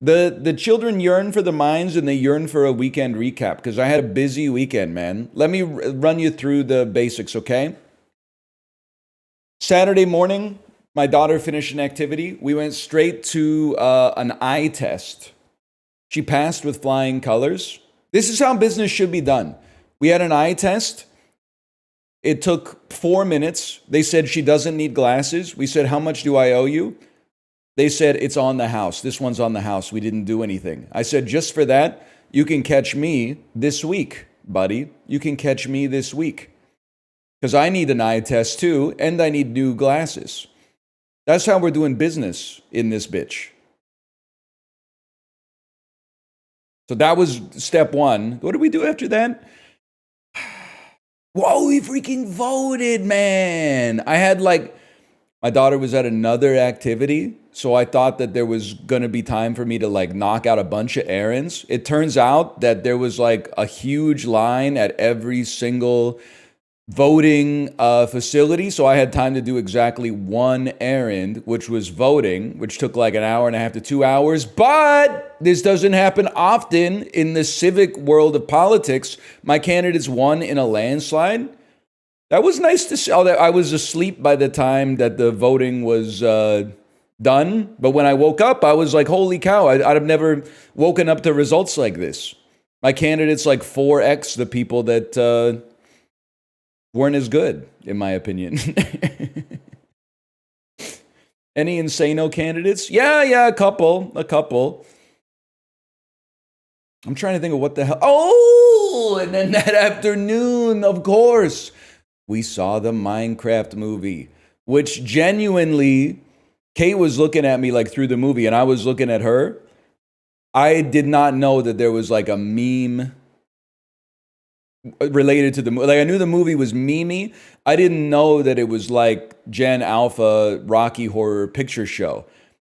The children yearn for the mines and they yearn for a weekend recap because I had a busy weekend, man. Let me run you through the basics, okay? Saturday morning, my daughter finished an activity. We went straight to an eye test. She passed with flying colors. This is how business should be done. We had an eye test. It took 4 minutes. They said she doesn't need glasses. We said, how much do I owe you? They said, it's on the house. This one's on the house. We didn't do anything. I said, just for that, you can catch me this week, buddy. You can catch me this week. Because I need an eye test too, and I need new glasses. That's how we're doing business in this bitch. So that was step one. What did we do after that? Whoa, we freaking voted, man. I had my daughter was at another activity, so I thought that there was going to be time for me to knock out a bunch of errands. It turns out that there was a huge line at every single voting facility, so I had time to do exactly one errand, which was voting, which took an hour and a half to 2 hours. But this doesn't happen often in the civic world of politics. My candidates won in a landslide. That was nice to see. I was asleep by the time that the voting was done. But when I woke up, I was like, holy cow, I'd have never woken up to results like this. My candidates 4x the people that weren't as good, in my opinion. Any insano candidates? Yeah, a couple. I'm trying to think of what the hell. Oh, and then that afternoon, of course, we saw the Minecraft movie, which genuinely, Kate was looking at me through the movie and I was looking at her. I did not know that there was a meme related to the movie. I knew the movie was memey. I didn't know that it was Gen Alpha Rocky Horror Picture Show.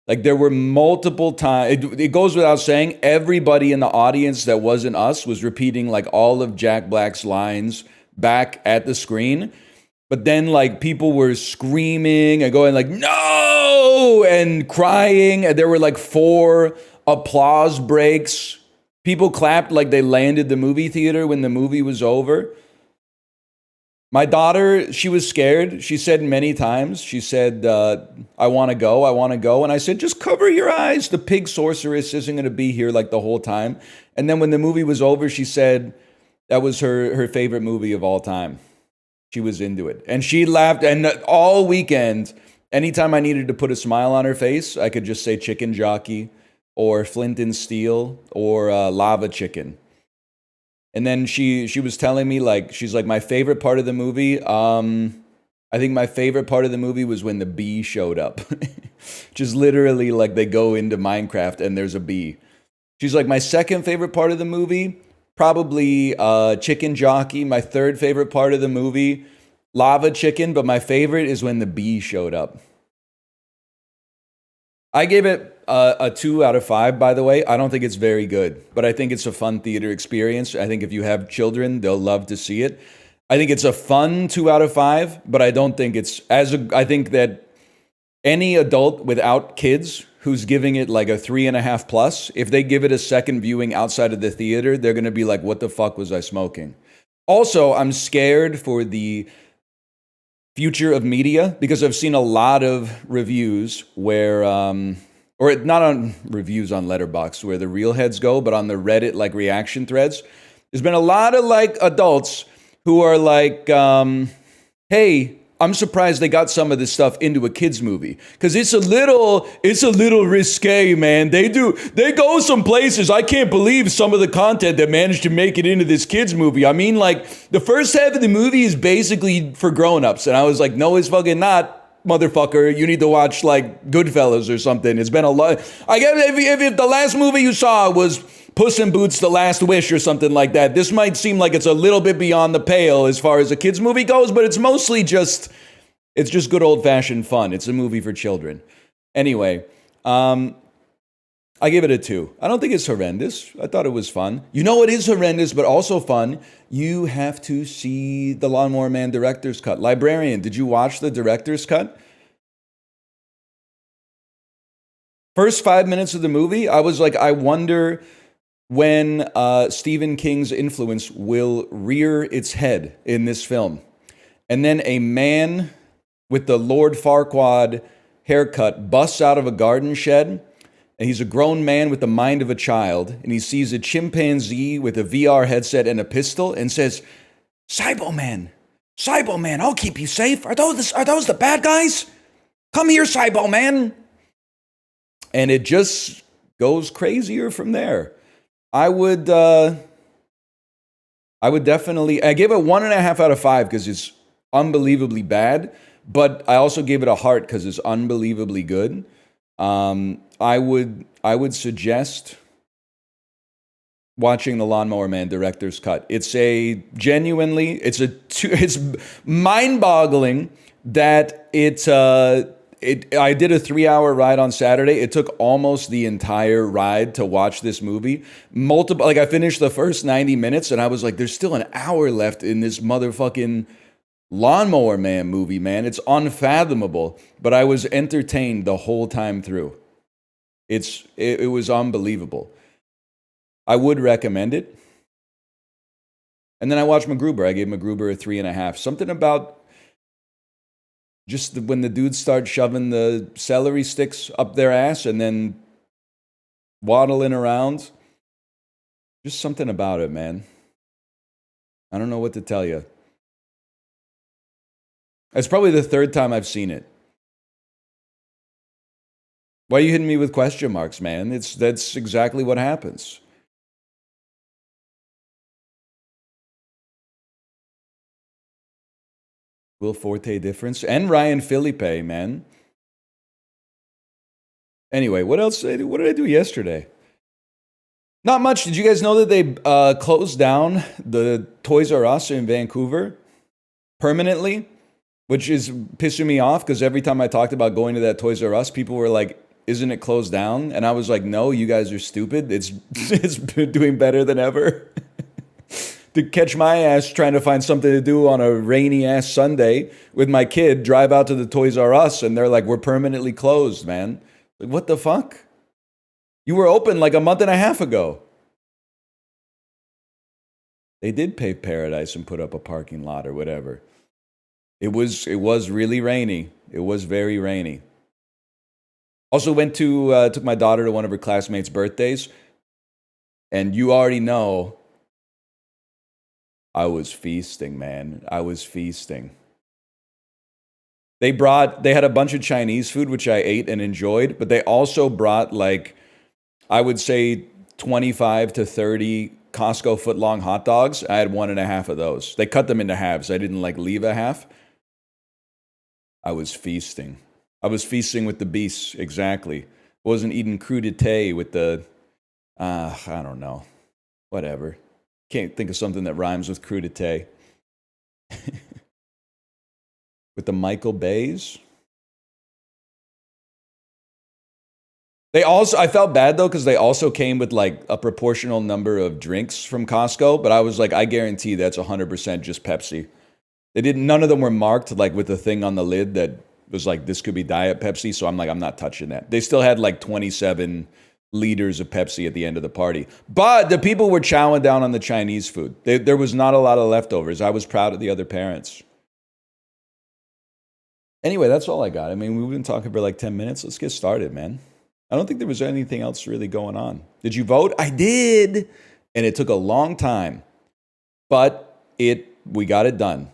There were multiple times. It goes without saying, everybody in the audience that wasn't us was repeating all of Jack Black's lines back at the screen. But then people were screaming and going no, and crying. And there were 4 applause breaks. People clapped like they landed the movie theater when the movie was over. My daughter, she was scared. She said many times, she said, I want to go. And I said, just cover your eyes. The pig sorceress isn't going to be here the whole time. And then when the movie was over, she said that was her favorite movie of all time. She was into it. And she laughed. And all weekend, anytime I needed to put a smile on her face, I could just say chicken jockey or flint and steel or lava chicken. And then she was telling me she's my favorite part of the movie. I think my favorite part of the movie was when the bee showed up. Just literally they go into Minecraft and there's a bee. She's my second favorite part of the movie, probably chicken jockey. My third favorite part of the movie, lava chicken. But my favorite is when the bee showed up. I gave it a 2 out of 5, by the way. I don't think it's very good, but I think it's a fun theater experience. I think if you have children, they'll love to see it. I think it's a fun 2 out of 5, but I don't think it's I think that any adult without kids who's giving it a 3.5 plus, if they give it a second viewing outside of the theater, they're going to be what the fuck was I smoking? Also, I'm scared for the future of media because I've seen a lot of reviews where, or not on reviews on Letterboxd where the real heads go, but on the Reddit reaction threads. There's been a lot of adults who are hey, I'm surprised they got some of this stuff into a kids movie because it's a little risque, man. They go some places. I can't believe some of the content that managed to make it into this kids movie. I mean, the first half of the movie is basically for grown-ups, and I was no, it's fucking not. Motherfucker, you need to watch Goodfellas or something. It's been a lot. I guess if the last movie you saw was Puss in Boots: The Last Wish or something like that, this might seem like it's a little bit beyond the pale as far as a kids movie goes, but it's mostly just good old fashioned fun. It's a movie for children. Anyway, I give it a 2. I don't think it's horrendous. I thought it was fun. You know what is horrendous but also fun? You have to see the Lawnmower Man director's cut. Librarian, did you watch the director's cut? First 5 minutes of the movie, I was like, I wonder when Stephen King's influence will rear its head in this film. And then a man with the Lord Farquaad haircut busts out of a garden shed. And he's a grown man with the mind of a child. And he sees a chimpanzee with a VR headset and a pistol and says, Cyboman, Cyboman, I'll keep you safe. Are those the bad guys? Come here, Cyboman. And it just goes crazier from there. I would definitely, I gave it 1.5 out of 5 because it's unbelievably bad, but I also gave it a heart because it's unbelievably good. I would suggest watching the Lawnmower Man director's cut. It's mind-boggling that I did a 3-hour ride on Saturday. It took almost the entire ride to watch this movie. I finished the first 90 minutes and I was like, there's still an hour left in this motherfucking Lawnmower Man movie, man. It's unfathomable. But I was entertained the whole time through. It was unbelievable. I would recommend it. And then I watched MacGruber. I gave MacGruber a 3.5. Something about just when the dudes start shoving the celery sticks up their ass and then waddling around. Just something about it, man. I don't know what to tell you. It's probably the third time I've seen it. Why are you hitting me with question marks, man? That's exactly what happens. Will Forte difference and Ryan Philippe, man. Anyway, what else? What did I do yesterday? Not much. Did you guys know that they closed down the Toys R Us in Vancouver permanently? Which is pissing me off because every time I talked about going to that Toys R Us, people were like, isn't it closed down? And I was like, no, you guys are stupid. It's doing better than ever. To catch my ass trying to find something to do on a rainy ass Sunday with my kid, drive out to the Toys R Us, and they're like, we're permanently closed, man. Like, what the fuck? You were open like a month and a half ago. They did pave paradise and put up a parking lot or whatever. It was really rainy. It was very rainy. Also took my daughter to one of her classmates' birthdays. And you already know, I was feasting, man. I was feasting. They had a bunch of Chinese food, which I ate and enjoyed, but they also brought I would say 25 to 30 Costco foot-long hot dogs. I had 1.5 of those. They cut them into halves. I didn't leave a half. I was feasting. I was feasting with the beasts, exactly. Wasn't eating crudité with the, I don't know. Whatever. Can't think of something that rhymes with crudité. With the Michael Bays. I felt bad though, because they also came with a proportional number of drinks from Costco, but I was like, I guarantee that's 100% just Pepsi. None of them were marked with the thing on the lid that was this could be Diet Pepsi. So I'm like, I'm not touching that. They still had 27 liters of Pepsi at the end of the party. But the people were chowing down on the Chinese food. There was not a lot of leftovers. I was proud of the other parents. Anyway, that's all I got. I mean, we've been talking for 10 minutes. Let's get started, man. I don't think there was anything else really going on. Did you vote? I did. And it took a long time. But we got it done.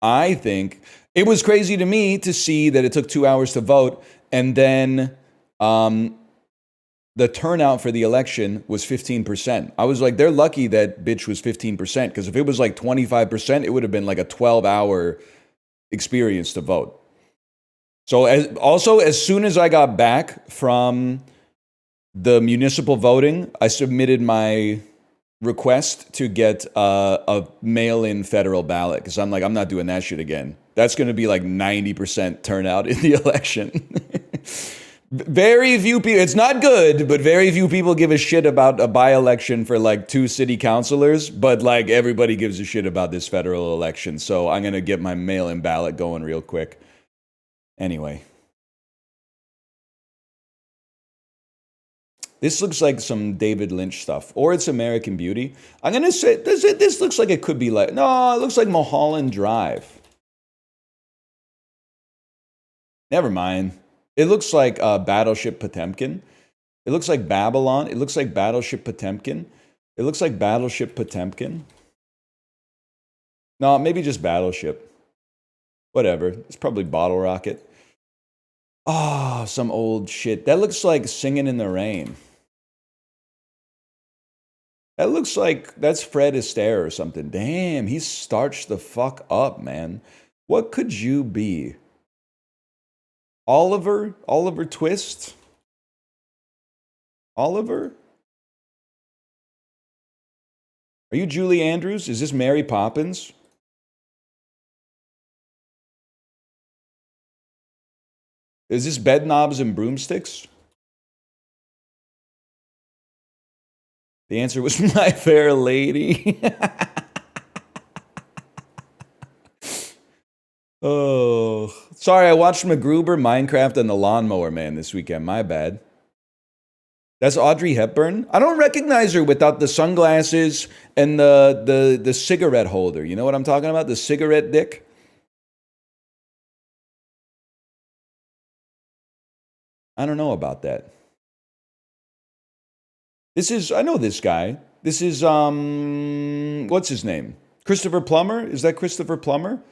I think it was crazy to me to see that it took 2 hours to vote, and then the turnout for the election was 15%. I was like, they're lucky that bitch was 15%, because if it was 25%, it would have been a 12-hour experience to vote. So as soon as I got back from the municipal voting, I submitted my request to get a mail-in federal ballot, because I'm like, I'm not doing that shit again. That's going to be 90% turnout in the election. Very few people, it's not good, but very few people give a shit about a by-election for 2 city councilors, but everybody gives a shit about this federal election. So I'm going to get my mail-in ballot going real quick. Anyway. This looks like some David Lynch stuff, or it's American Beauty. I'm gonna say this looks like it could be like no, it looks like Mulholland Drive. Never mind. It looks like Battleship Potemkin. It looks like Babylon. It looks like Battleship Potemkin. It looks like Battleship Potemkin. No, maybe just Battleship. Whatever. It's probably Bottle Rocket. Ah, some old shit. That looks like Singing in the Rain. That looks like that's Fred Astaire or something. Damn, he's starched the fuck up, man. What could you be? Oliver? Oliver Twist? Oliver? Are you Julie Andrews? Is this Mary Poppins? Is this Bed Knobs and Broomsticks? The answer was My Fair Lady. Oh, sorry, I watched MacGruber, Minecraft, and The Lawnmower Man this weekend. My bad. That's Audrey Hepburn? I don't recognize her without the sunglasses and the cigarette holder. You know what I'm talking about? The cigarette dick? I don't know about that. I know this guy. This is, what's his name? Christopher Plummer? Is that Christopher Plummer?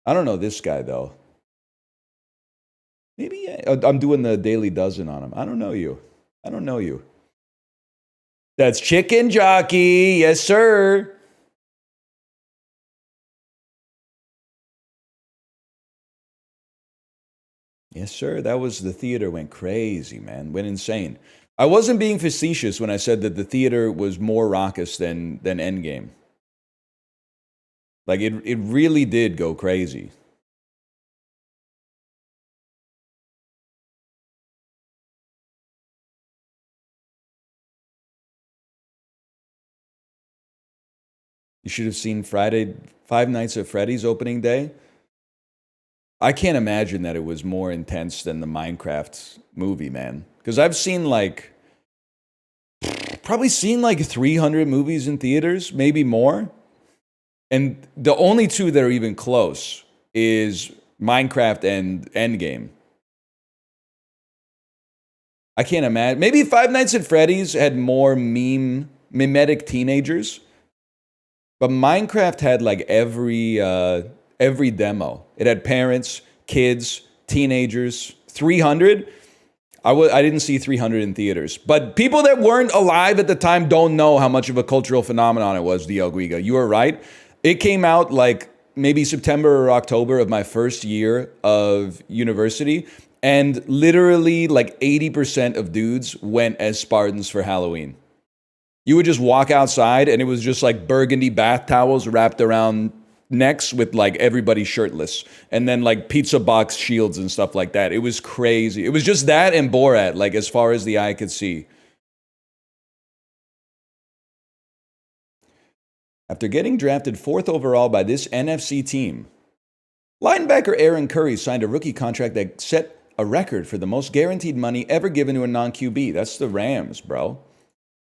I don't know this guy, though. Maybe I'm doing the Daily Dozen on him. I don't know you. I don't know you. That's Chicken Jockey. Yes, sir. Yes, sir. That was the theater went crazy, man. Went insane. I wasn't being facetious when I said that the theater was more raucous than Endgame. Like, it really did go crazy. You should have seen Five Nights at Freddy's opening day. I can't imagine that it was more intense than the Minecraft movie, man. Because I've seen probably seen like 300 movies in theaters, maybe more. And the only two that are even close is Minecraft and Endgame. I can't imagine. Maybe Five Nights at Freddy's had more mimetic teenagers. But Minecraft had like every demo. It had parents, kids, teenagers. 300. I didn't see 300 in theaters. But people that weren't alive at the time don't know how much of a cultural phenomenon it was, DL Guiga. You are right. It came out like maybe September or October of my first year of university. And literally like 80% of dudes went as Spartans for Halloween. You would just walk outside and it was just like burgundy bath towels wrapped around necks with like everybody shirtless. And then like pizza box shields and stuff like that. It was crazy. It was just that and Borat, like as far as the eye could see. After getting drafted 4th overall by this NFC team, linebacker Aaron Curry signed a rookie contract that set a record for the most guaranteed money ever given to a non-QB. That's the Rams, bro.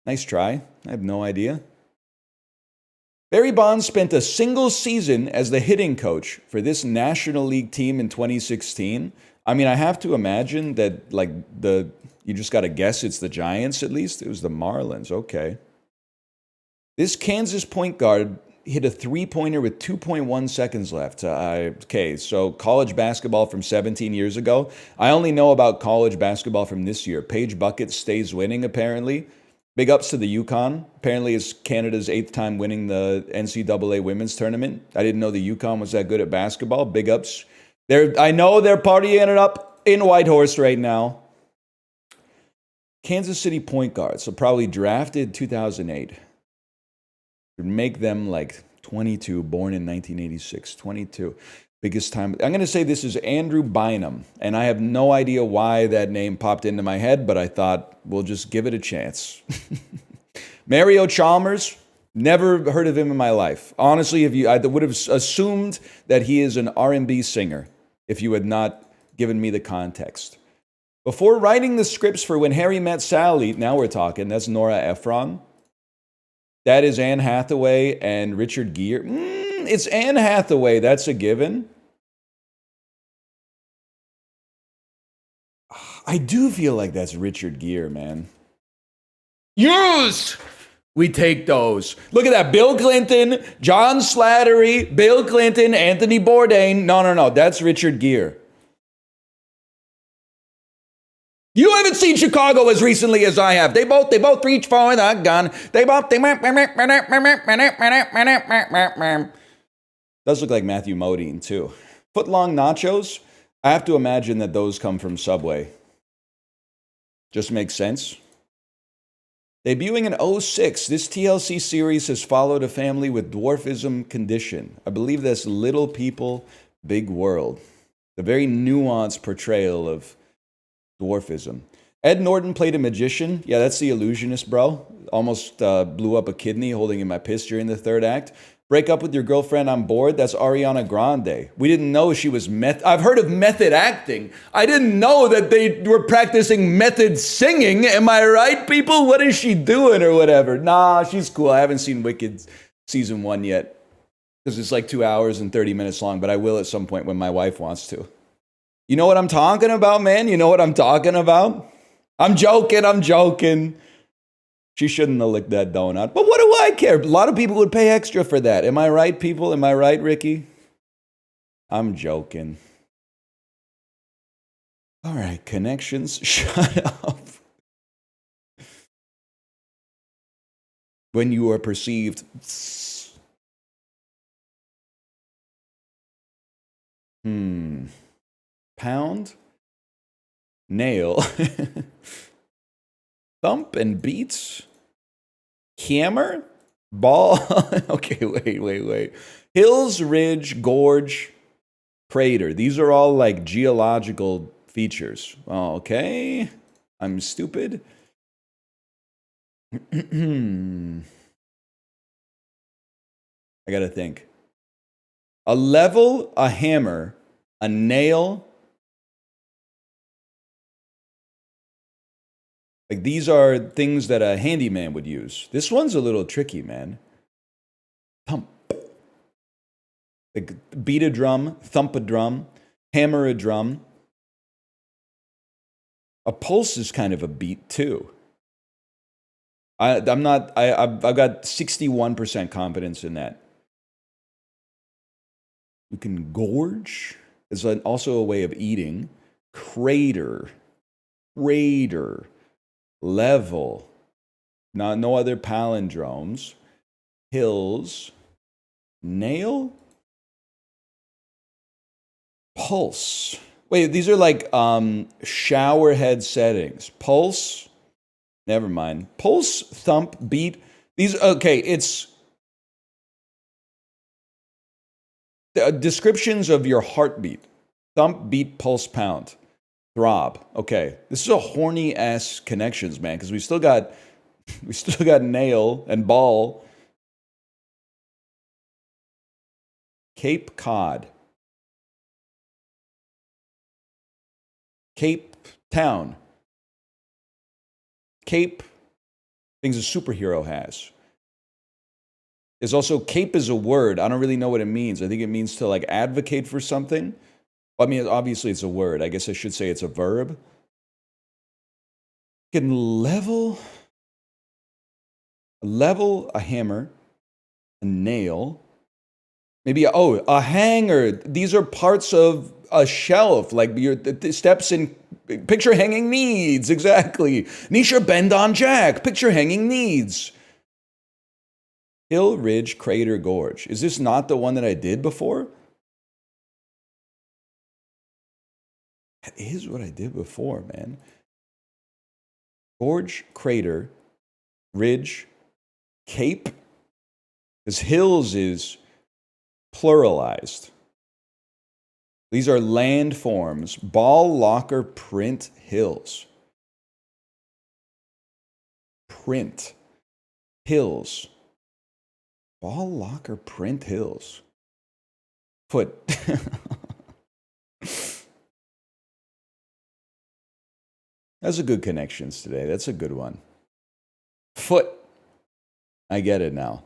Nice try. I have no idea. Barry Bonds spent a single season as the hitting coach for this National League team in 2016. I mean, I have to imagine that, like, you just got to guess it's the Giants at least. It was the Marlins. Okay. This Kansas point guard hit a three-pointer with 2.1 seconds left. Okay, so college basketball from 17 years ago. I only know about college basketball from this year. Paige Bucket stays winning, apparently. Big ups to the UConn. Apparently, it's Canada's 8th time winning the NCAA women's tournament. I didn't know the UConn was that good at basketball. Big ups. I know they're partying it up in Whitehorse right now. Kansas City point guard, so probably drafted 2008. Would make them like 22, born in 1986. 22. Biggest time. I'm going to say this is Andrew Bynum, and I have no idea why that name popped into my head, but I thought we'll just give it a chance. Mario Chalmers, never heard of him in my life. Honestly, I would have assumed that he is an R&B singer if you had not given me the context. Before writing the scripts for When Harry Met Sally, now we're talking, that's Nora Ephron. That is Anne Hathaway and Richard Gere. It's Anne Hathaway, that's a given. I do feel like that's Richard Gere, man. Yes! We take those. Look at that. Bill Clinton, John Slattery, Bill Clinton, Anthony Bourdain. No. That's Richard Gere. You haven't seen Chicago as recently as I have. They both reach for the gun. Does look like Matthew Modine, too. Footlong nachos. I have to imagine that those come from Subway. Just makes sense. Debuting in 2006, this TLC series has followed a family with dwarfism condition. I believe that's Little People, Big World. The very nuanced portrayal of dwarfism. Ed Norton played a magician. Yeah, that's the illusionist, bro. Almost blew up a kidney holding in my piss during the third act. Break up with your girlfriend on board. That's Ariana Grande. We didn't know she was I've heard of method acting. I didn't know that they were practicing method singing. Am I right, people? What is she doing or whatever? Nah, she's cool. I haven't seen Wicked season 1 yet because it's like 2 hours and 30 minutes long, but I will at some point when my wife wants to. You know what I'm talking about, man? You know what I'm talking about? I'm joking. She shouldn't have licked that donut. But what do I care? A lot of people would pay extra for that. Am I right, people? Am I right, Ricky? I'm joking. All right, connections. Shut up. When you are perceived. Pound. Nail. Thump and beats. Hammer. Ball. Okay, wait. Hills, ridge, gorge, crater. These are all like geological features. Okay. I'm stupid. I gotta think. A level, a hammer, a nail. Like these are things that a handyman would use. This one's a little tricky, man. Thump. Like beat a drum, thump a drum, hammer a drum. A pulse is kind of a beat too. I've got 61% confidence in that. You can gorge. It's also a way of eating. Crater. Level. No other palindromes. Hills. Nail. Pulse. Wait, these are like shower head settings. Pulse. Never mind. Pulse, thump, beat. It's descriptions of your heartbeat. Thump, beat, pulse, pound. Throb. Okay. This is a horny ass connections, man, because we still got nail and ball. Cape Cod. Cape Town. Cape, things a superhero has. There's also, cape is a word. I don't really know what it means. I think it means to like advocate for something. I mean, obviously it's a word. I guess I should say it's a verb. You can level, a hammer, a nail, maybe, a hanger. These are parts of a shelf, like the steps in, picture hanging needs, exactly. Nisha bend on jack, picture hanging needs. Hill, ridge, crater, gorge. Is this not the one that I did before? That is what I did before, man. Gorge, crater, ridge, cape. Because hills is pluralized. These are landforms. Ball, locker, print, hills. Print. Hills. Ball, locker, print, hills. Foot. That's a good connections today. That's a good one. Foot. I get it now.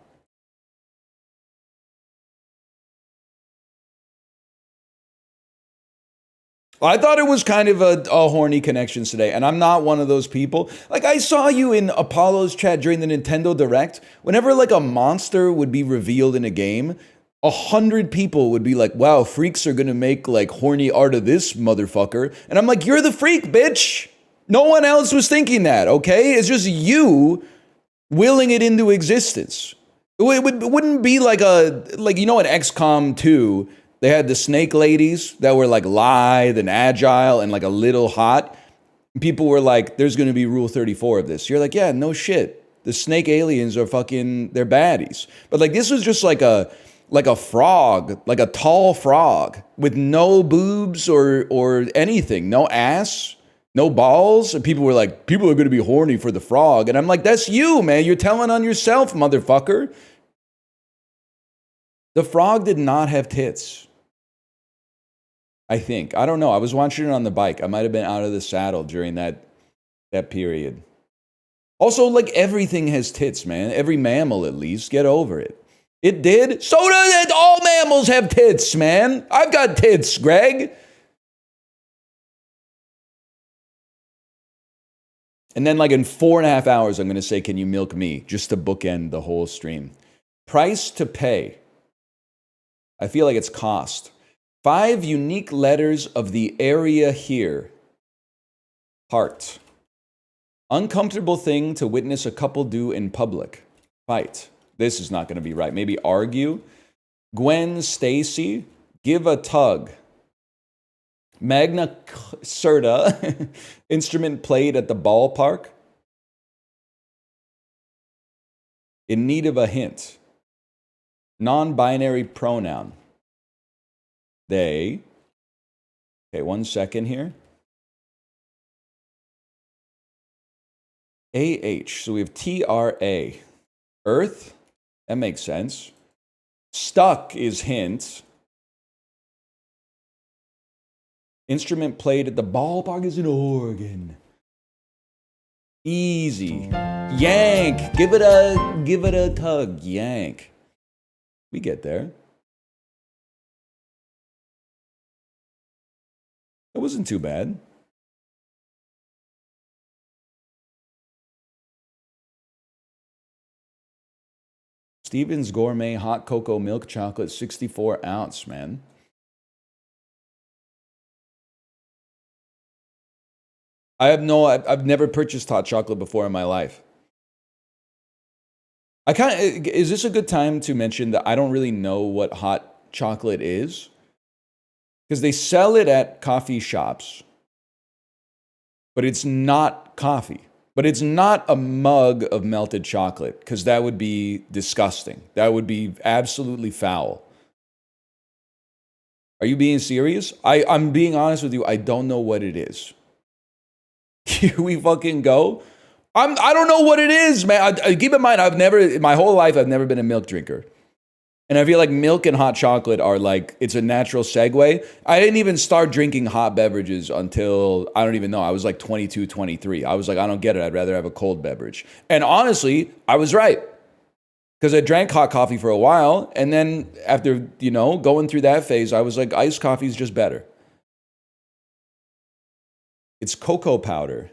I thought it was kind of a horny connections today, and I'm not one of those people. Like, I saw you in Apollo's chat during the Nintendo Direct. Whenever like a monster would be revealed in a game, 100 people would be like, wow, freaks are gonna make like horny art of this motherfucker. And I'm like, you're the freak, bitch. No one else was thinking that, okay? It's just you willing it into existence. It wouldn't be like you know, in XCOM 2, they had the snake ladies that were like lithe and agile and like a little hot. People were like, there's going to be rule 34 of this. You're like, yeah, no shit. The snake aliens are fucking, they're baddies. But like, this was just like a frog, like a tall frog with no boobs or anything, no ass, no balls. And people were like, people are going to be horny for the frog. And I'm like, that's you, man. You're telling on yourself, motherfucker. The frog did not have tits. I think. I don't know. I was watching it on the bike. I might have been out of the saddle during that period. Also, like, everything has tits, man. Every mammal, at least. Get over it. It did? So does it. All mammals have tits, man. I've got tits, Greg. And then, like, in 4.5 hours, I'm going to say, can you milk me? Just to bookend the whole stream. Price to pay. I feel like it's cost. 5 unique letters of the area here. Heart. Uncomfortable thing to witness a couple do in public. Fight. This is not going to be right. Maybe argue. Gwen Stacy. Give a tug. Magna Certa. Instrument played at the ballpark. In need of a hint. Non-binary pronoun. They. Okay, 1 second here. AH. So we have TRA. Earth. That makes sense. Stuck is hint. Instrument played at the ballpark is an organ. Easy. Yank. Give it a tug. Yank. We get there. It wasn't too bad. Stevens Gourmet Hot Cocoa Milk Chocolate 64 ounce, man. I've never purchased hot chocolate before in my life. Is this a good time to mention that I don't really know what hot chocolate is? Because they sell it at coffee shops, but it's not coffee. But it's not a mug of melted chocolate, because that would be disgusting. That would be absolutely foul. Are you being serious? I'm being honest with you. I don't know what it is. Here we fucking go. I don't know what it is, man. Keep in mind, my whole life, I've never been a milk drinker. And I feel like milk and hot chocolate are like, it's a natural segue. I didn't even start drinking hot beverages until, I don't even know, I was like 22, 23. I was like, I don't get it. I'd rather have a cold beverage. And honestly, I was right. Because I drank hot coffee for a while. And then after, going through that phase, I was like, iced coffee is just better. It's cocoa powder.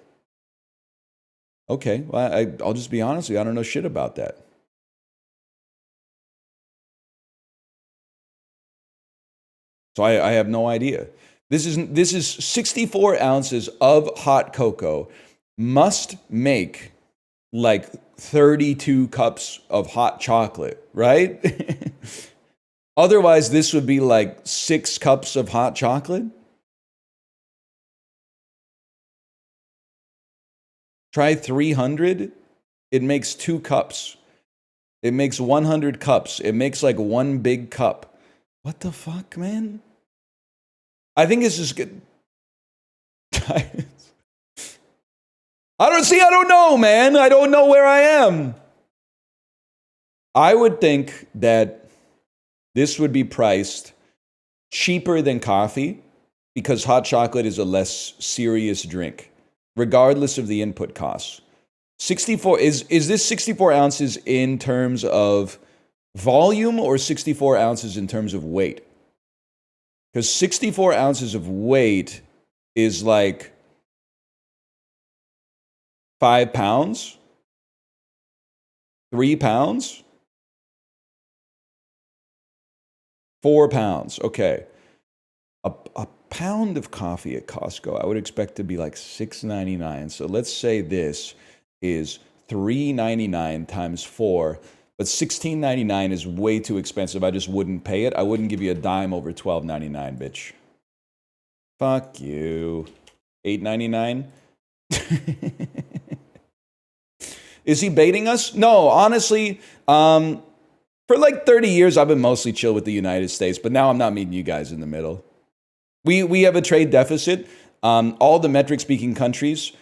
Okay, well, I'll just be honest with you. I don't know shit about that. So I have no idea. This is 64 ounces of hot cocoa. Must make like 32 cups of hot chocolate, right? Otherwise, this would be like 6 cups of hot chocolate. Try 300. It makes 2 cups. It makes 100 cups. It makes like 1 big cup. What the fuck, man? I think it's just good. I don't know, man. I don't know where I am. I would think that this would be priced cheaper than coffee because hot chocolate is a less serious drink. regardless of the input costs. 64 is this 64 ounces in terms of volume or 64 ounces in terms of weight? Because 64 ounces of weight is like 5 pounds, 3 pounds, 4 pounds. Okay. A pound of coffee at Costco, I would expect to be like $6.99. So let's say this is $3.99 times 4, but $16.99 is way too expensive. I just wouldn't pay it. I wouldn't give you a dime over $12.99, bitch. Fuck you. $8.99? Is he baiting us? No, honestly, for like 30 years, I've been mostly chill with the United States, but now I'm not meeting you guys in the middle. We have a trade deficit. All the metric-speaking countries,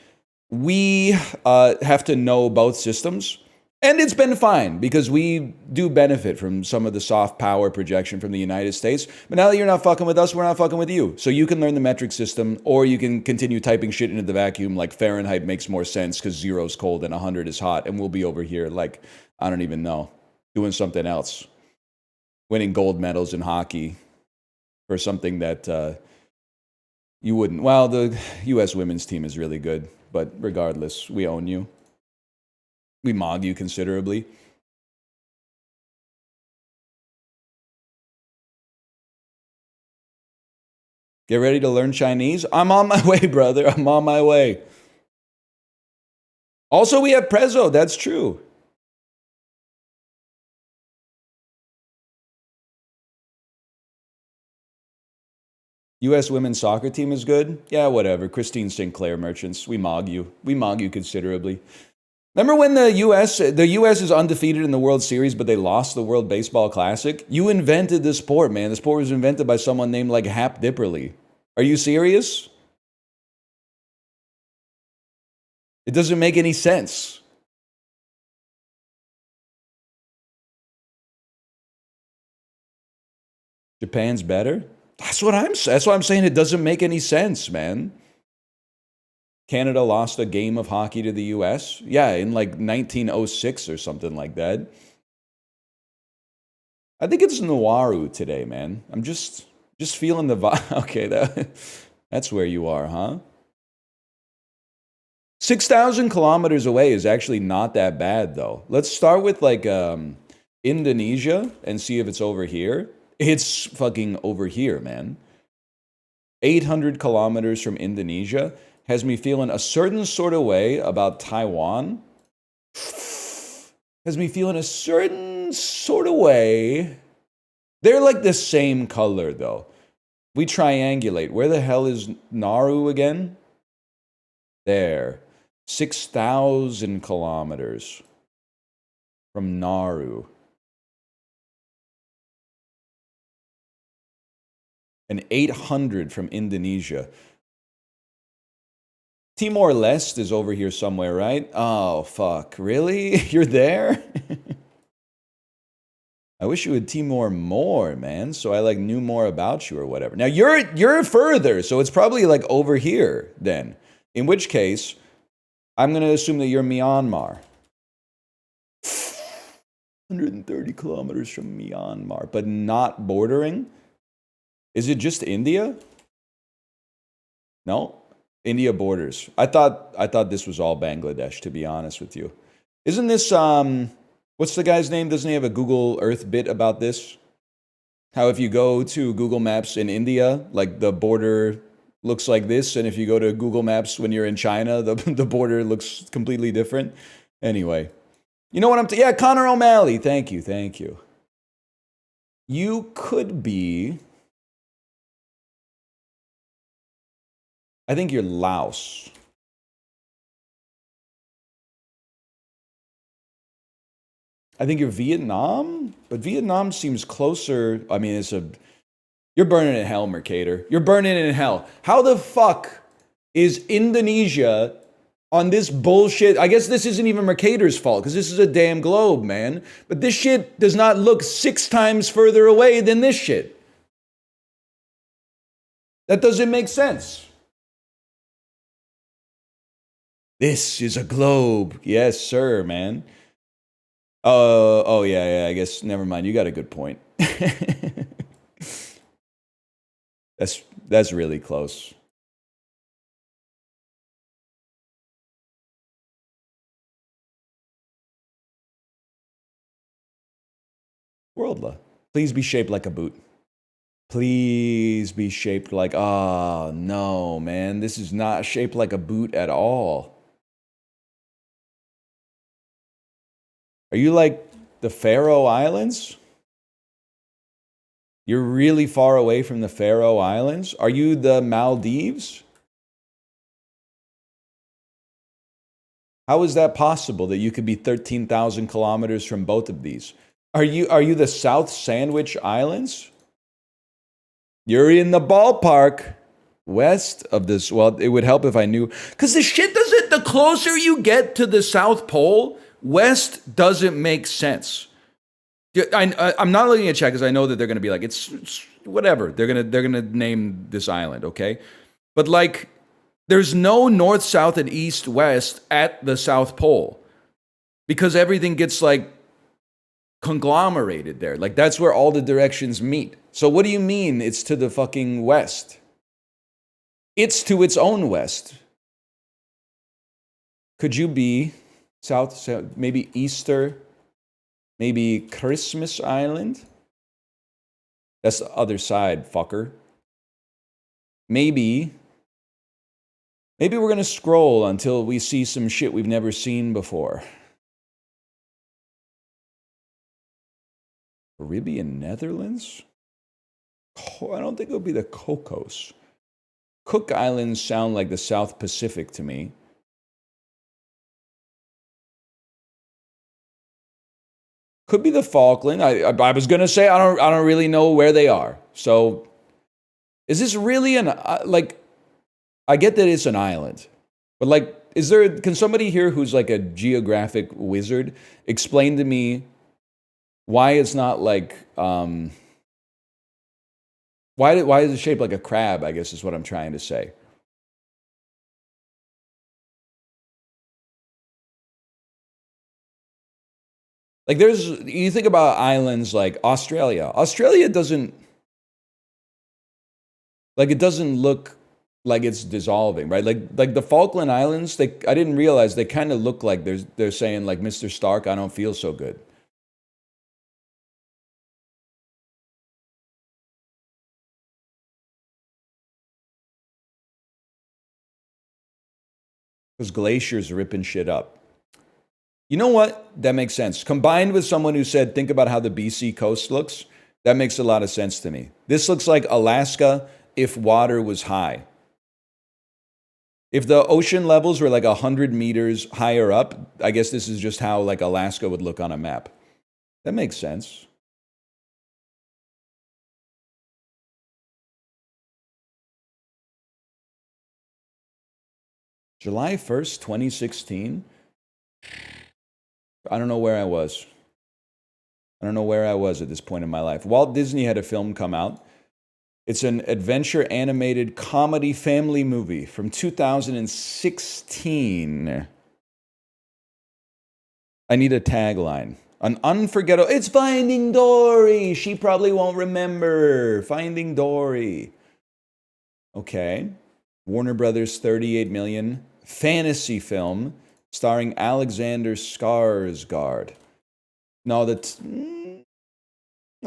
we have to know both systems. And it's been fine because we do benefit from some of the soft power projection from the United States. But now that you're not fucking with us, we're not fucking with you. So you can learn the metric system, or you can continue typing shit into the vacuum like Fahrenheit makes more sense because 0's cold and 100 is hot. And we'll be over here like, I don't even know, doing something else. Winning gold medals in hockey for something that you wouldn't. Well, the U.S. women's team is really good. But regardless, we own you. We mog you considerably. Get ready to learn Chinese? I'm on my way, brother. I'm on my way. Also, we have Prezzo. That's true. U.S. women's soccer team is good? Yeah, whatever. Christine Sinclair merchants. We mog you. We mog you considerably. Remember when the U.S. is undefeated in the World Series, but they lost the World Baseball Classic? You invented the sport, man. The sport was invented by someone named like Hap Dipperly. Are you serious? It doesn't make any sense. Japan's better? That's what I'm saying. It doesn't make any sense, man. Canada lost a game of hockey to the US? Yeah, in like 1906 or something like that. I think it's Nawaru today, man. I'm just feeling the vibe. Okay, that's where you are, huh? 6,000 kilometers away is actually not that bad, though. Let's start with like Indonesia and see if it's over here. It's fucking over here, man. 800 kilometers from Indonesia has me feeling a certain sort of way about Taiwan. Has me feeling a certain sort of way. They're like the same color, though. We triangulate. Where the hell is Nauru again? There. 6,000 kilometers from Nauru. And 800 from Indonesia. Timor-Leste is over here somewhere, right? Oh, fuck. Really? You're there? I wish you would Timor more, man, so I like knew more about you or whatever. Now, you're further, so it's probably like over here then. In which case, I'm going to assume that you're Myanmar. 130 kilometers from Myanmar, but not bordering? Is it just India? No? India borders. I thought this was all Bangladesh, to be honest with you. Isn't this what's the guy's name? Doesn't he have a Google Earth bit about this? How if you go to Google Maps in India, like the border looks like this, and if you go to Google Maps when you're in China, the border looks completely different. Anyway, you know what I'm yeah, Connor O'Malley. Thank you. You could be. I think you're Laos. I think you're Vietnam, but Vietnam seems closer. I mean, you're burning in hell, Mercator. You're burning in hell. How the fuck is Indonesia on this bullshit? I guess this isn't even Mercator's fault because this is a damn globe, man. But this shit does not look 6 times further away than this shit. That doesn't make sense. This is a globe. Yes, sir, man. Oh yeah. I guess never mind. You got a good point. That's really close. Worldle. Please be shaped like a boot. Please be shaped like. Oh no, man. This is not shaped like a boot at all. Are you like the Faroe Islands? You're really far away from the Faroe Islands? Are you the Maldives? How is that possible that you could be 13,000 kilometers from both of these? Are you the South Sandwich Islands? You're in the ballpark. West of this, well, it would help if I knew. Because the shit doesn't, the closer you get to the South Pole, west doesn't make sense. I'm not looking at chat because I know that they're going to be like, it's whatever. They're gonna name this island, okay? But like, there's no north, south, and east, west at the South Pole because everything gets like conglomerated there. Like that's where all the directions meet. So what do you mean it's to the fucking west? It's to its own west. Could you be south, maybe Easter, maybe Christmas Island? That's the other side, fucker. Maybe we're going to scroll until we see some shit we've never seen before. Caribbean Netherlands? Oh, I don't think it would be the Cocos. Cook Islands sound like the South Pacific to me. Could be the Falkland. I was gonna say I don't really know where they are. So, is this really an like? I get that it's an island, but like, can somebody here who's like a geographic wizard explain to me why it's not like why is it shaped like a crab? I guess is what I'm trying to say. Like you think about islands like Australia. Australia doesn't like it doesn't look like it's dissolving, right? Like the Falkland Islands, I didn't realize they kind of look like they're saying like Mr. Stark, I don't feel so good. Because glaciers ripping shit up. You know what? That makes sense. Combined with someone who said, think about how the BC coast looks, that makes a lot of sense to me. This looks like Alaska if water was high. If the ocean levels were like 100 meters higher up, I guess this is just how like Alaska would look on a map. That makes sense. July 1st, 2016? I don't know where I was. I don't know where I was at this point in my life. Walt Disney had a film come out. It's an adventure animated comedy family movie from 2016. I need a tagline. An unforgettable. It's Finding Dory. She probably won't remember. Finding Dory. Okay. Warner Brothers 38 million. Fantasy film starring Alexander Skarsgård. No, I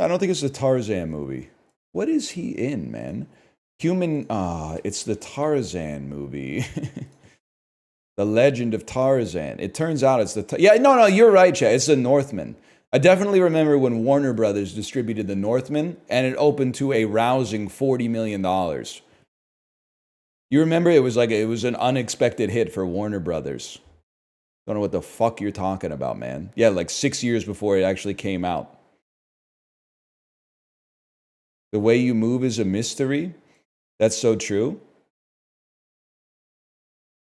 don't think it's the Tarzan movie. What is he in, man? It's the Tarzan movie. The Legend of Tarzan. It turns out it's no, you're right, Chad. It's the Northman. I definitely remember when Warner Brothers distributed the Northman, and it opened to a rousing $40 million. You remember it was an unexpected hit for Warner Brothers. Don't know what the fuck you're talking about, man. Yeah, like 6 years before it actually came out. The way you move is a mystery. That's so true.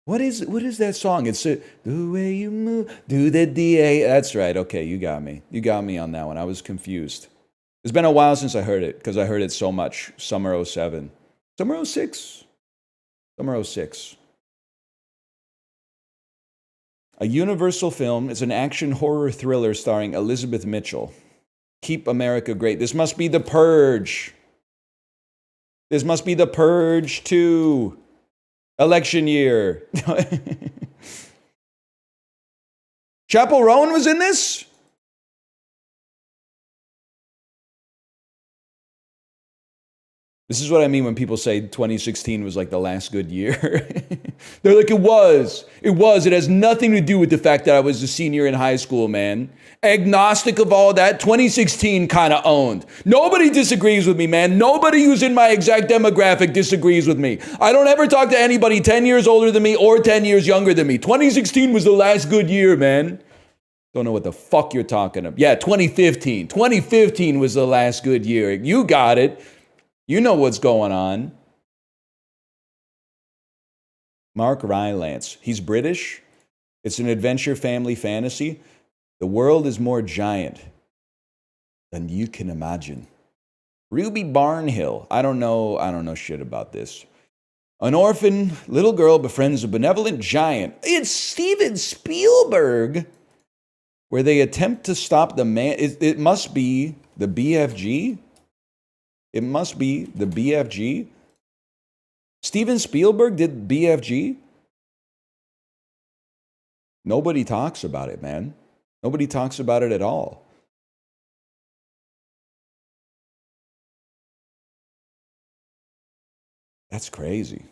What is that song? It's the way you move, do the DA. That's right. Okay, you got me. You got me on that one. I was confused. It's been a while since I heard it because I heard it so much. Summer 07. Summer 06? Summer 06. A Universal film is an action horror thriller starring Elizabeth Mitchell. Keep America Great. This must be The Purge. This must be The Purge 2. Election year. Chappell Rowan was in this? This is what I mean when people say 2016 was like the last good year. They're like, it was. It was. It has nothing to do with the fact that I was a senior in high school, man. Agnostic of all that, 2016 kind of owned. Nobody disagrees with me, man. Nobody who's in my exact demographic disagrees with me. I don't ever talk to anybody 10 years older than me or 10 years younger than me. 2016 was the last good year, man. Don't know what the fuck you're talking about. Yeah, 2015. 2015 was the last good year. You got it. You know what's going on. Mark Rylance. He's British. It's an adventure family fantasy. The world is more giant than you can imagine. Ruby Barnhill. I don't know shit about this. An orphan little girl befriends a benevolent giant. It's Steven Spielberg. Where they attempt to stop the man. It must be the BFG. It must be the BFG. Steven Spielberg did BFG? Nobody talks about it, man. Nobody talks about it at all. That's crazy.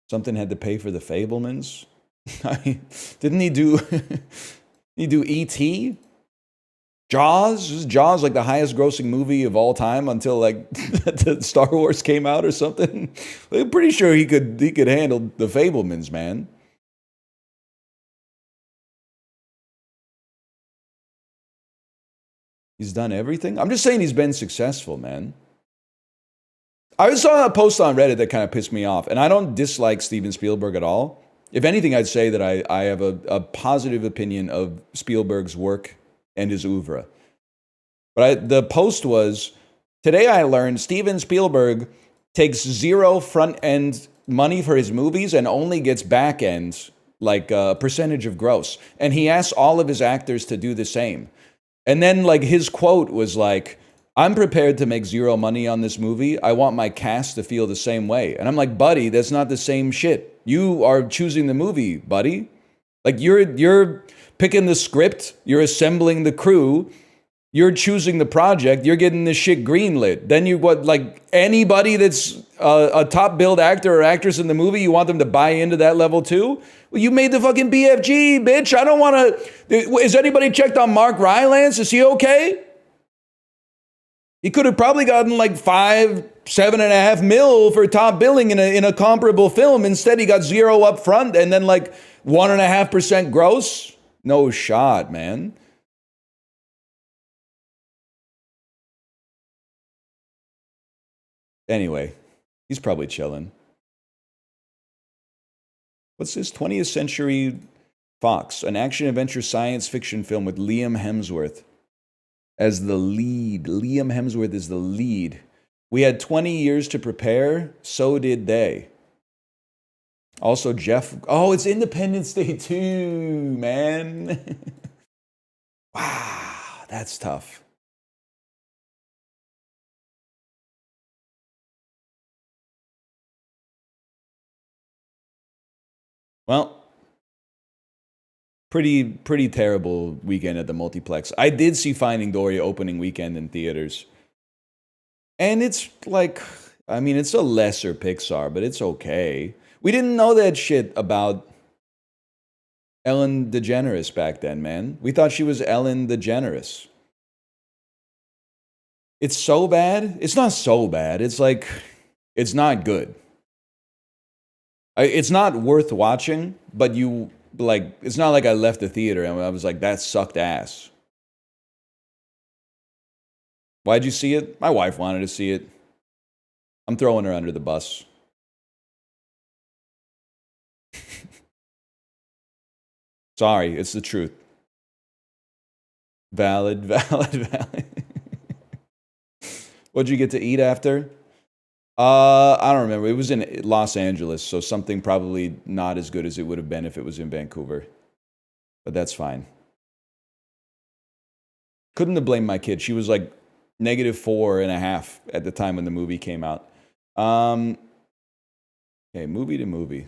Something had to pay for the Fablemans. Didn't he do he do E.T.? Jaws? Is Jaws like the highest grossing movie of all time until like the Star Wars came out or something? I'm pretty sure he could handle the Fablemans, man. He's done everything? I'm just saying he's been successful, man. I saw a post on Reddit that kind of pissed me off, and I don't dislike Steven Spielberg at all. If anything, I'd say that I have a positive opinion of Spielberg's work and his oeuvre. But the post was, today I learned Steven Spielberg takes zero front-end money for his movies and only gets back-end, like a percentage of gross. And he asks all of his actors to do the same. And then like his quote was like, I'm prepared to make zero money on this movie. I want my cast to feel the same way. And I'm like, buddy, that's not the same shit. You are choosing the movie, buddy. Like you're picking the script, you're assembling the crew, you're choosing the project, you're getting this shit greenlit. Then you like anybody that's a top billed actor or actress in the movie, you want them to buy into that level too? Well, you made the fucking BFG, bitch. I don't want to. Is anybody checked on Mark Rylance? Is he okay? He could have probably gotten like $7.5 million for top billing in a comparable film. Instead, he got zero up front and then like 1.5% gross. No shot, man. Anyway, he's probably chilling. What's this? 20th Century Fox, an action-adventure science fiction film with Liam Hemsworth as the lead. Liam Hemsworth is the lead. We had 20 years to prepare, so did they. Also, Jeff... Oh, it's Independence Day 2, man. Wow, that's tough. Well, pretty terrible weekend at the multiplex. I did see Finding Dory opening weekend in theaters. And it's like, I mean, it's a lesser Pixar, but it's okay. We didn't know that shit about Ellen DeGeneres back then, man. We thought she was Ellen DeGeneres. It's so bad. It's not so bad. It's like, it's not good. It's not worth watching, but it's not like I left the theater and I was like, that sucked ass. Why'd you see it? My wife wanted to see it. I'm throwing her under the bus. Sorry, it's the truth. Valid. What'd you get to eat after? I don't remember. It was in Los Angeles, so something probably not as good as it would have been if it was in Vancouver. But that's fine. Couldn't have blamed my kid. She was like -4.5 at the time when the movie came out. Okay, movie to movie.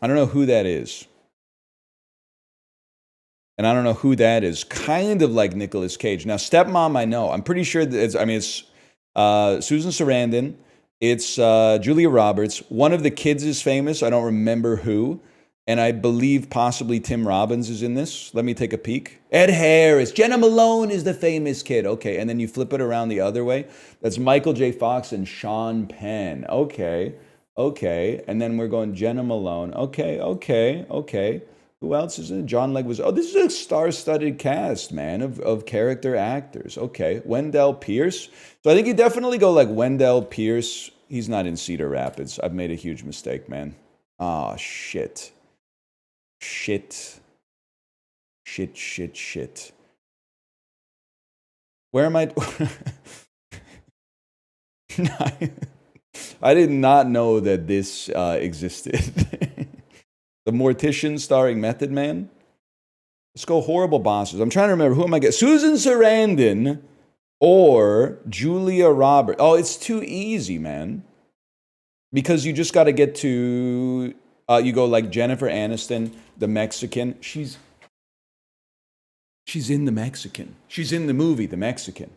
I don't know who that is. And I don't know who that is. Kind of like Nicolas Cage. Now, Stepmom, I know. I'm pretty sure that it's Susan Sarandon. It's Julia Roberts. One of the kids is famous. I don't remember who. And I believe possibly Tim Robbins is in this. Let me take a peek. Ed Harris. Jenna Malone is the famous kid. Okay, and then you flip it around the other way. That's Michael J. Fox and Sean Penn. Okay, okay. And then we're going Jenna Malone. Okay, okay, okay. Who else is in it? John Leguizamo. Oh, this is a star-studded cast, man, of character actors. Okay, Wendell Pierce. So I think you definitely go like Wendell Pierce. He's not in Cedar Rapids. I've made a huge mistake, man. Oh, shit. Shit. Shit, shit, shit. Where am I? I did not know that this existed. The Mortician starring Method Man. Let's go horrible bosses. I'm trying to remember who am I getting. Susan Sarandon or Julia Roberts. Oh, it's too easy, man. Because you just got to get to. You go like Jennifer Aniston, the Mexican. She's in the Mexican. She's in the movie, The Mexican.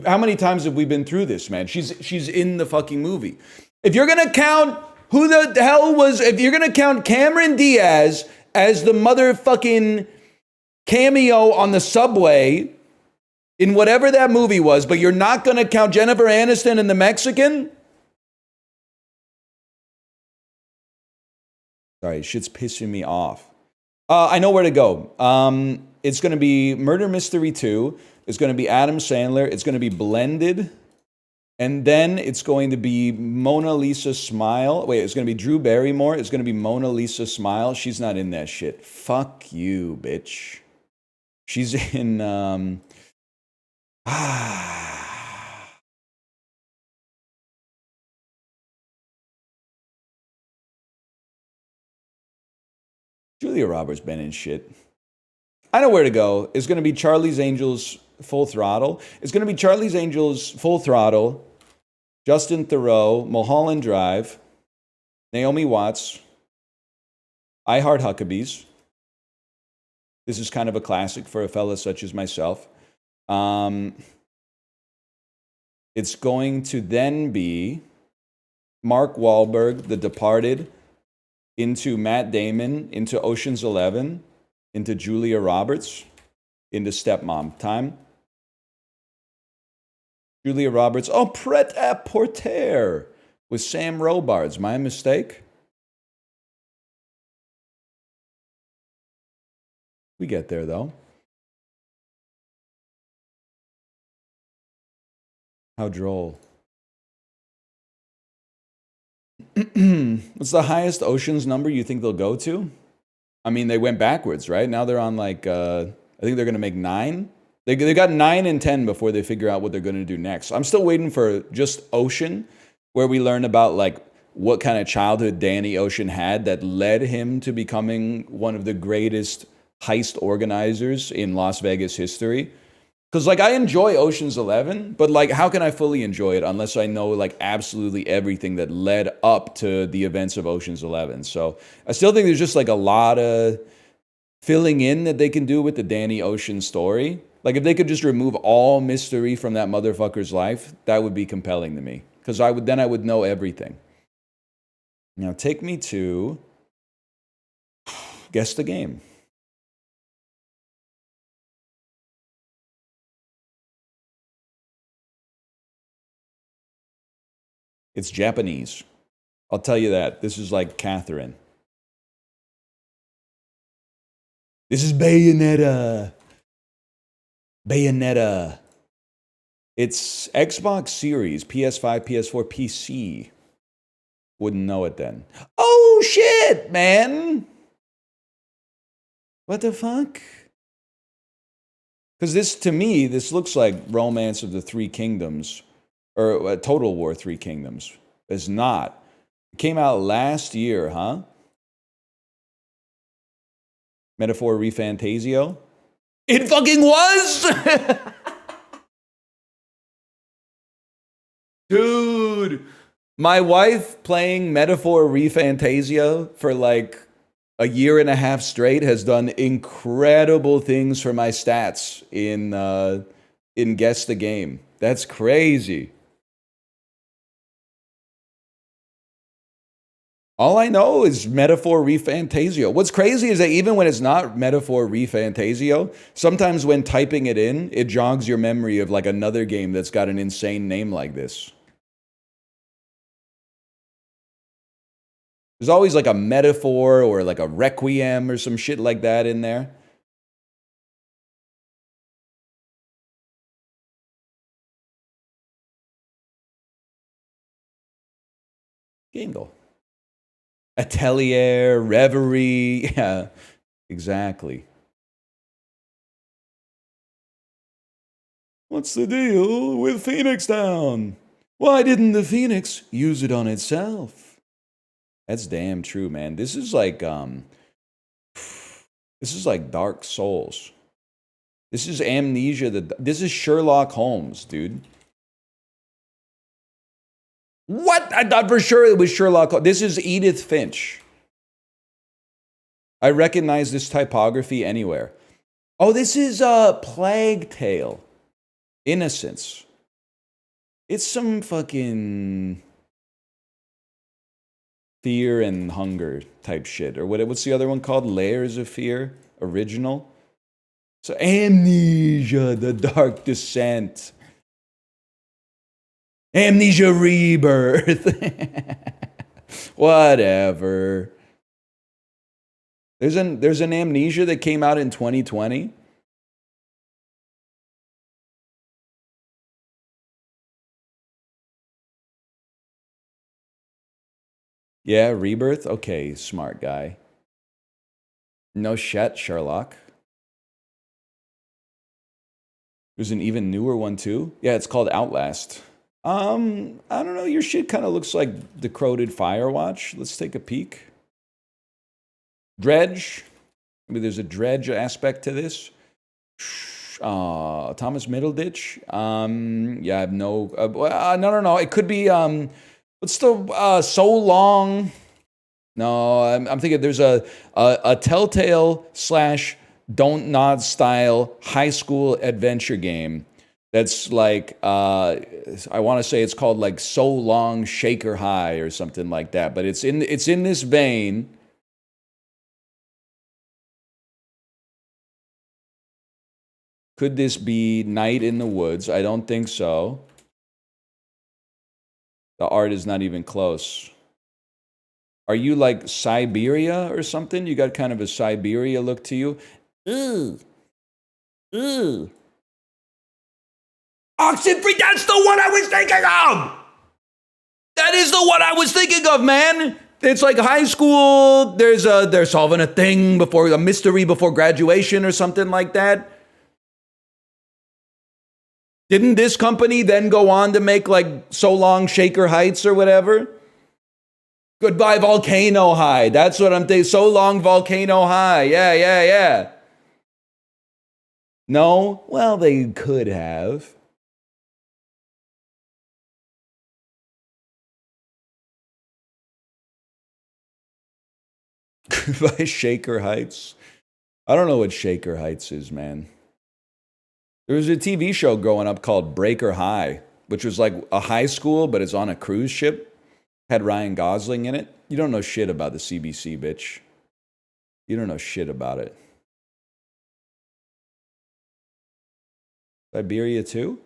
How many times have we been through this, man? She's in the fucking movie. If you're gonna count who the hell was, if you're gonna count Cameron Diaz as the motherfucking cameo on the subway in whatever that movie was, but you're not gonna count Jennifer Aniston and the Mexican? Sorry, shit's pissing me off. I know where to go. It's going to be Murder Mystery 2. It's going to be Adam Sandler. It's going to be Blended. And then it's going to be Mona Lisa Smile. Wait, it's going to be Drew Barrymore. It's going to be Mona Lisa Smile. She's not in that shit. Fuck you, bitch. She's in... Julia Roberts been in shit. I know where to go. It's going to be Charlie's Angels Full Throttle. It's going to be Charlie's Angels Full Throttle, Justin Theroux, Mulholland Drive, Naomi Watts, I Heart Huckabees. This is kind of a classic for a fella such as myself. It's going to then be Mark Wahlberg, The Departed, into Matt Damon, into Ocean's 11, into Julia Roberts, into Stepmom. Time. Julia Roberts. Oh, Pret-a-Porter with Sam Robards. My mistake. We get there, though. How droll. What's the highest Ocean's number you think they'll go to? I mean, they went backwards, right? Now they're on like, I think they're going to make 9. They got 9 and 10 before they figure out what they're going to do next. I'm still waiting for just Ocean, where we learn about like what kind of childhood Danny Ocean had that led him to becoming one of the greatest heist organizers in Las Vegas history. Because, like, I enjoy Ocean's 11, but, like, how can I fully enjoy it unless I know, like, absolutely everything that led up to the events of Ocean's 11? So I still think there's just, like, a lot of filling in that they can do with the Danny Ocean story. Like, if they could just remove all mystery from that motherfucker's life, that would be compelling to me. Because I would know everything. Now, take me to Guess the Game. It's Japanese. I'll tell you that. This is like Catherine. This is Bayonetta. Bayonetta. It's Xbox Series, PS5, PS4, PC. Wouldn't know it then. Oh, shit, man. What the fuck? Because this, to me, this looks like Romance of the Three Kingdoms, or Total War Three Kingdoms. It's not. It came out last year, huh? Metaphor Refantasio? It fucking was! Dude! My wife playing Metaphor Refantasio for like a year and a half straight has done incredible things for my stats in Guess the Game. That's crazy. All I know is Metaphor Refantasio. What's crazy is that even when it's not Metaphor Refantasio, sometimes when typing it in, it jogs your memory of like another game that's got an insane name like this. There's always like a metaphor or like a requiem or some shit like that in there. Gamedle. Atelier, Reverie. Yeah, exactly. What's the deal with Phoenix Down? Why didn't the Phoenix use it on itself? That's damn true, man. This is like Dark Souls. This is Amnesia. This is Sherlock Holmes, dude. What? I thought for sure it was Sherlock Holmes. This is Edith Finch. I recognize this typography anywhere. Oh, this is Plague Tale. Innocence. It's some fucking Fear and Hunger type shit. Or what's the other one called? Layers of Fear? Original? So Amnesia, The Dark Descent. Amnesia Rebirth. Whatever. There's an Amnesia that came out in 2020. Yeah, Rebirth? Okay, smart guy. No shit, Sherlock. There's an even newer one too. Yeah, it's called Outlast. I don't know. Your shit kind of looks like the Crowded Firewatch. Let's take a peek. Dredge. Maybe there's a Dredge aspect to this. Thomas Middleditch. Yeah, I have no. No. It could be. What's the So Long? No, I'm thinking there's a Telltale / Don't Nod style high school adventure game that's like I want to say it's called like So Long Shaker High or something like that, but it's in this vein. Could this be Night in the Woods? I don't think so. The art is not even close. Are you like Siberia or something? You got kind of a Siberia look to you. Ooh. Oxenfree, that's the one I was thinking of! That is the one I was thinking of, man! It's like high school, they're solving a thing a mystery before graduation or something like that. Didn't this company then go on to make like So Long Shaker Heights or whatever? Goodbye Volcano High. That's what I'm thinking. So Long Volcano High. Yeah. No? Well, they could have. Goodbye Shaker Heights. I don't know what Shaker Heights is, man. There was a TV show growing up called Breaker High, which was like a high school, but it's on a cruise ship. Had Ryan Gosling in it. You don't know shit about the CBC, bitch. You don't know shit about it. Siberia 2?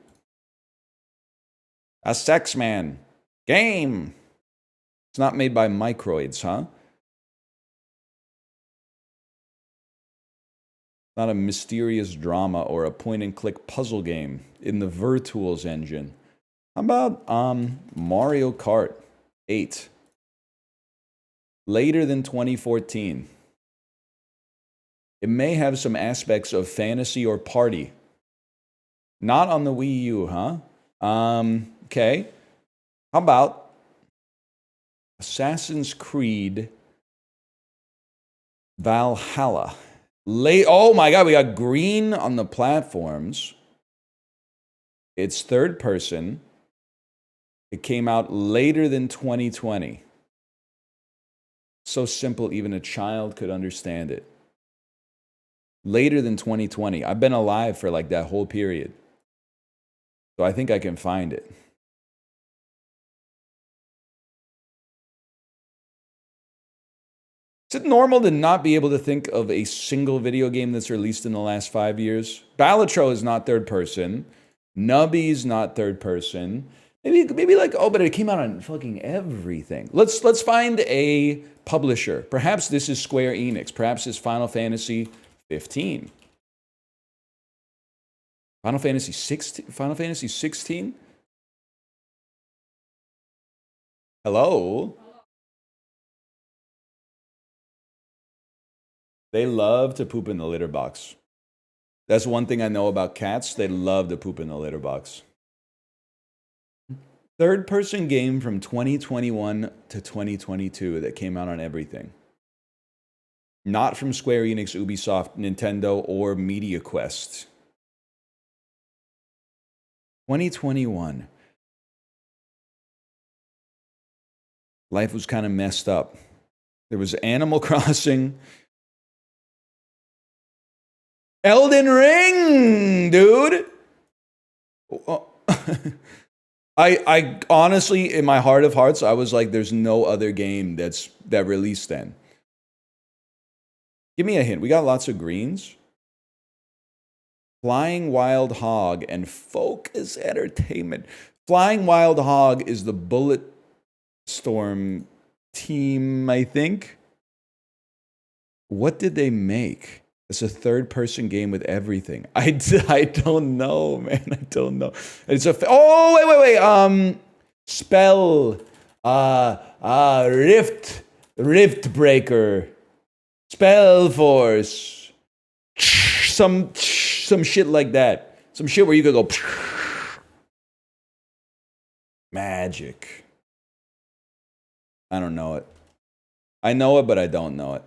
A Sex Man. Game. It's not made by Microids, huh? Not a mysterious drama or a point-and-click puzzle game in the Virtuals engine. How about Mario Kart 8? Later than 2014. It may have some aspects of fantasy or party. Not on the Wii U, huh? Okay. How about Assassin's Creed Valhalla? Oh my god, we got green on the platforms. It's third person. It came out later than 2020. So simple, even a child could understand it. Later than 2020. I've been alive for like that whole period. So I think I can find it. Is it normal to not be able to think of a single video game that's released in the last 5 years? Balatro is not third person. Nubby's not third person. Maybe like, oh, but it came out on fucking everything. Let's find a publisher. Perhaps this is Square Enix. Perhaps it's Final Fantasy 15. Final Fantasy 16? Final Fantasy 16? Hello? They love to poop in the litter box. That's one thing I know about cats. They love to poop in the litter box. Third person game from 2021 to 2022 that came out on everything. Not from Square Enix, Ubisoft, Nintendo, or MediaQuest. 2021. Life was kind of messed up. There was Animal Crossing. Elden Ring, dude! I honestly, in my heart of hearts, I was like, there's no other game that released then. Give me a hint. We got lots of greens. Flying Wild Hog and Focus Entertainment. Flying Wild Hog is the Bullet Storm team, I think. What did they make? It's a third-person game with everything. I don't know, man. I don't know. It's a... Oh, wait. Spell. Rift Breaker. Spell Force. Some shit like that. Some shit where you could go... Magic. I don't know it. I know it, but I don't know it.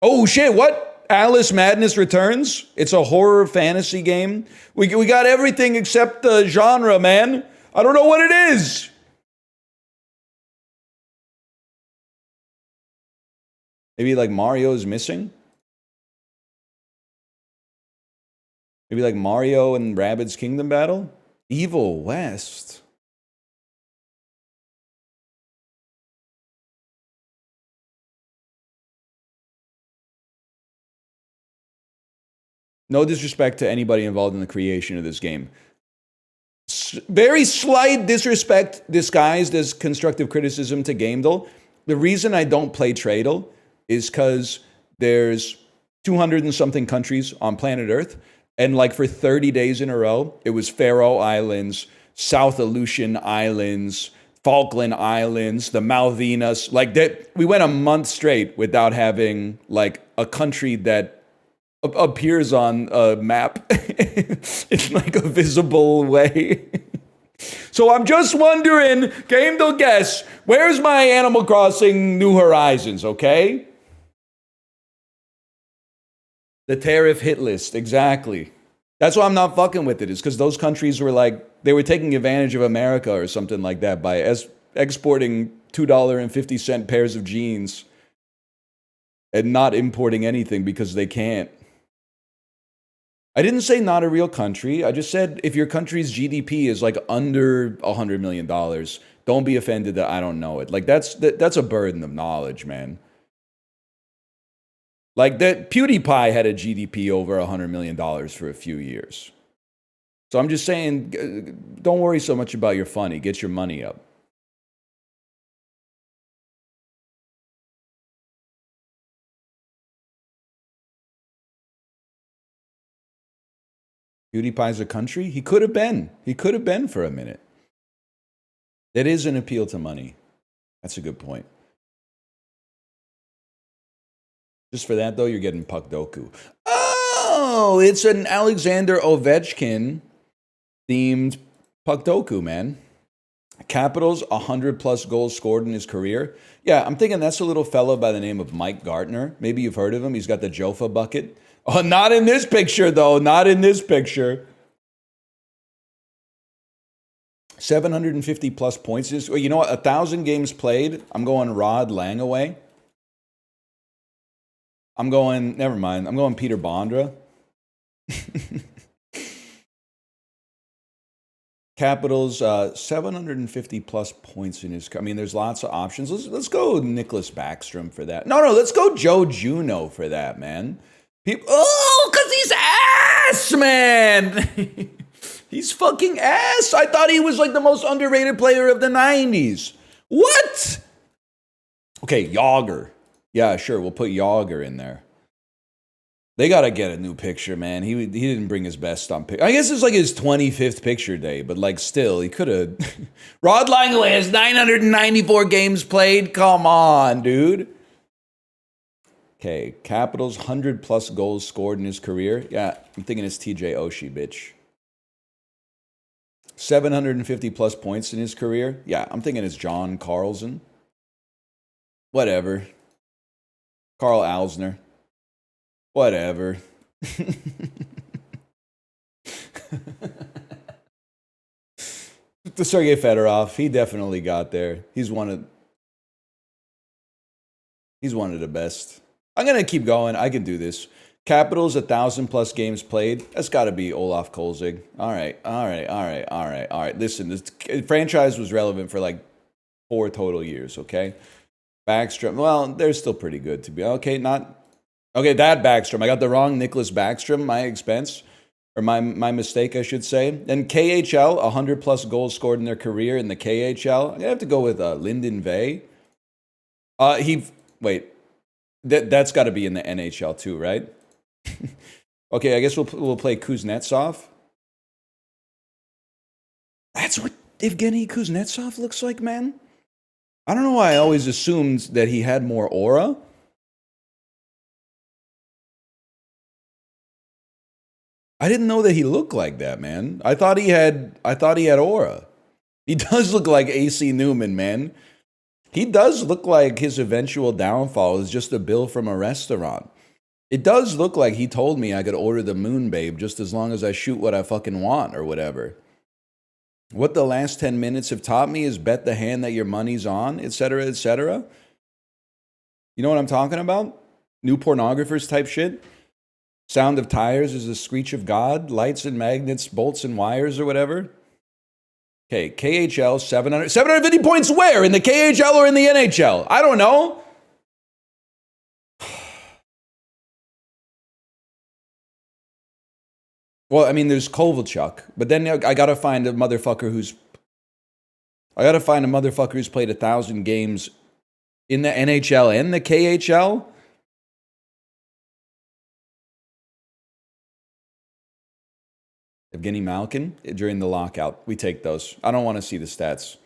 Oh, shit, what? Alice Madness Returns? It's a horror fantasy game. We got everything except the genre, man. I don't know what it is. Maybe like Mario's missing? Maybe like Mario and Rabbids Kingdom Battle? Evil West. No disrespect to anybody involved in the creation of this game. Very slight disrespect disguised as constructive criticism to Gamedle. The reason I don't play Tradle is because there's 200 and something countries on planet Earth. And like for 30 days in a row, it was Faroe Islands, South Aleutian Islands, Falkland Islands, the Malvinas. Like that, we went a month straight without having like a country that appears on a map in like a visible way. So I'm just wondering, Gamedle guess, where's my Animal Crossing New Horizons, okay? The tariff hit list, exactly. That's why I'm not fucking with it, is because those countries were like, they were taking advantage of America or something like that by exporting $2.50 pairs of jeans and not importing anything because they can't. I didn't say not a real country. I just said if your country's GDP is like under $100 million, don't be offended that I don't know it. Like that's a burden of knowledge, man. Like that PewDiePie had a GDP over $100 million for a few years. So I'm just saying, don't worry so much about your funny. Get your money up. PewDiePie's a country? He could have been. He could have been for a minute. It is an appeal to money. That's a good point. Just for that, though, you're getting Puckdoku. Oh, it's an Alexander Ovechkin themed Puckdoku, man. Capitals, 100 plus goals scored in his career. Yeah, I'm thinking that's a little fella by the name of Mike Gartner. Maybe you've heard of him. He's got the Jofa bucket. Oh, not in this picture, though. Not in this picture. 750 plus points. Well, you know what? 1,000 games played. I'm going Rod Langaway. I'm going, never mind. I'm going Peter Bondra. Capitals, 750 plus points in his. I mean, there's lots of options. Let's go Nicholas Backstrom for that. No, let's go Joe Juno for that, man. Because he's ass, man. He's fucking ass. I thought he was like the most underrated player of the 90s. What? Okay, Yager. Yeah, sure. We'll put Yager in there. They got to get a new picture, man. He didn't bring his best on picture. I guess it's like his 25th picture day, but like still, he could have. Rod Langley has 994 games played. Come on, dude. Okay, Capitals, 100 plus goals scored in his career. Yeah, I'm thinking it's TJ Oshie, bitch. 750 plus points in his career. Yeah, I'm thinking it's John Carlson. Whatever. Carl Alsner. Whatever. The Sergei Fedorov, he definitely got there. He's one of the best. I'm gonna keep going. I can do this. Capitals, 1,000 plus games played. That's got to be Olaf Kolzig. All right. Listen, this franchise was relevant for like 4 total years. Okay, Backstrom. Well, they're still pretty good to be. Okay, that Backstrom. I got the wrong Nicholas Backstrom. My expense, or my mistake, I should say. Then KHL, 100 plus goals scored in their career in the KHL. I'm gonna have to go with Lyndon Vey. That's got to be in the NHL too, right? Okay, I guess we'll play Kuznetsov. That's what Evgeny Kuznetsov looks like, man. I don't know why I always assumed that he had more aura. I didn't know that he looked like that, man. I thought he had aura. He does look like AC Newman, man. He does look like his eventual downfall is just a bill from a restaurant. It does look like he told me I could order the Moon Babe just as long as I shoot what I fucking want or whatever. What the last 10 minutes have taught me is bet the hand that your money's on, etc., etc. You know what I'm talking about? New pornographers type shit. Sound of tires is the screech of God. Lights and magnets, bolts and wires or whatever. Okay, KHL, 750 points where? In the KHL or in the NHL? I don't know. Well, I mean, there's Kovalchuk, but then I gotta find a motherfucker who's played 1,000 games in the NHL and the KHL. Evgeny Malkin during the lockout. We take those. I don't want to see the stats.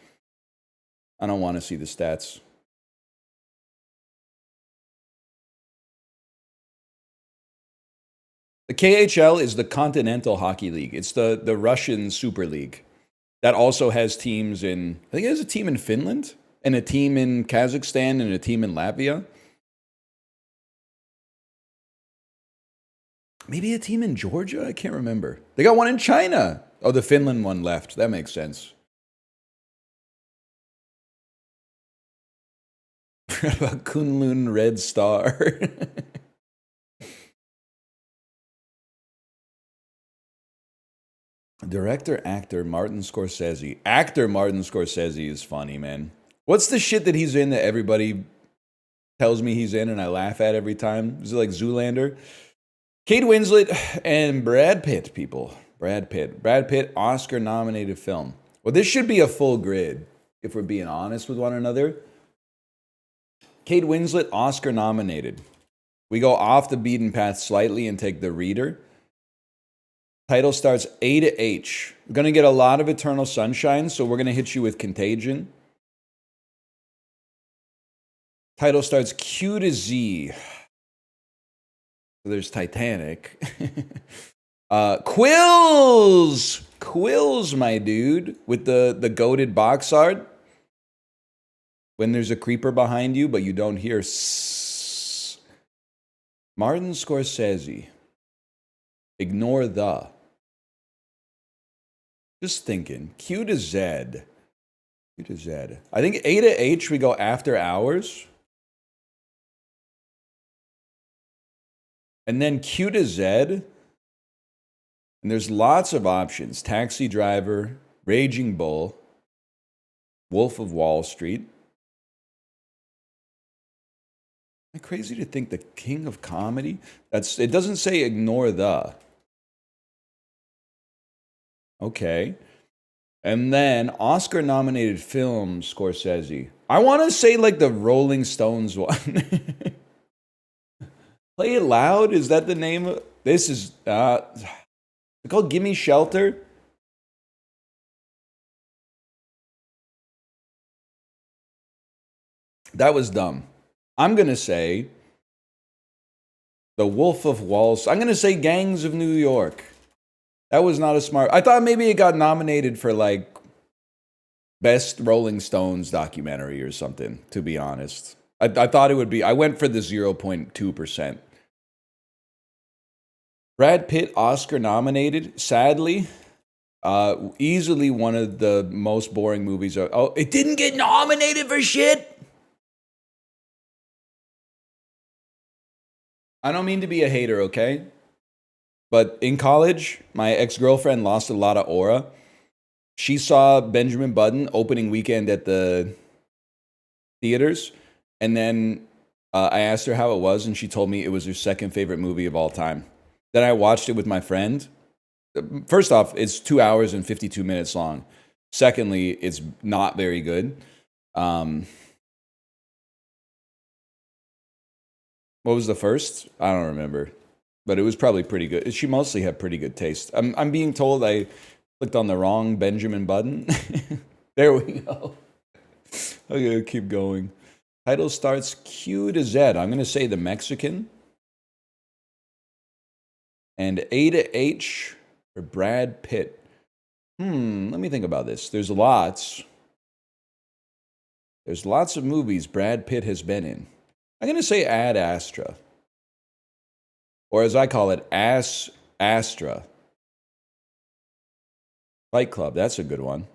The KHL is the Continental Hockey League. It's the Russian Super League that also has teams in, I think it has a team in Finland and a team in Kazakhstan and a team in Latvia. Maybe a team in Georgia? I can't remember. They got one in China. Oh, the Finland one left. That makes sense. About Kunlun Red Star. Director, actor, Martin Scorsese. Actor Martin Scorsese is funny, man. What's the shit that he's in that everybody tells me he's in and I laugh at every time? Is it like Zoolander? Kate Winslet and Brad Pitt, people. Brad Pitt, Oscar-nominated film. Well, this should be a full grid, if we're being honest with one another. Kate Winslet, Oscar-nominated. We go off the beaten path slightly and take The Reader. Title starts A to H. We're going to get a lot of Eternal Sunshine, so we're going to hit you with Contagion. Title starts Q to Z. So there's Titanic. Quills, my dude, with the goated box art. When there's a creeper behind you, but you don't hear Martin Scorsese. Ignore the. Just thinking. Q to Z. Q to Z. I think A to H we go after hours. And then Q to Z. And there's lots of options. Taxi Driver, Raging Bull, Wolf of Wall Street. Am I crazy to think the king of comedy? It doesn't say ignore the. Okay. And then Oscar-nominated film, Scorsese. I want to say like the Rolling Stones one. Play It Loud? Is that the name of this? Is it's called Gimme Shelter? That was dumb. I'm going to say The Wolf of Wall Street. I'm going to say Gangs of New York. That was not a smart. I thought maybe it got nominated for like Best Rolling Stones documentary or something, to be honest. I thought it would be. I went for the 0.2%. Brad Pitt Oscar nominated, sadly. Easily one of the most boring movies. Oh, it didn't get nominated for shit. I don't mean to be a hater, okay? But in college, my ex-girlfriend lost a lot of aura. She saw Benjamin Button opening weekend at the theaters. And then I asked her how it was, and she told me it was her second favorite movie of all time. Then I watched it with my friend. First off, it's 2 hours and 52 minutes long. Secondly, it's not very good. What was the first? I don't remember. But it was probably pretty good. She mostly had pretty good taste. I'm being told I clicked on the wrong Benjamin Button. There we go. Okay, keep going. Title starts Q to Z. I'm going to say The Mexican. And A to H for Brad Pitt. Let me think about this. There's lots of movies Brad Pitt has been in. I'm going to say Ad Astra. Or as I call it, Ass Astra. Fight Club, that's a good one.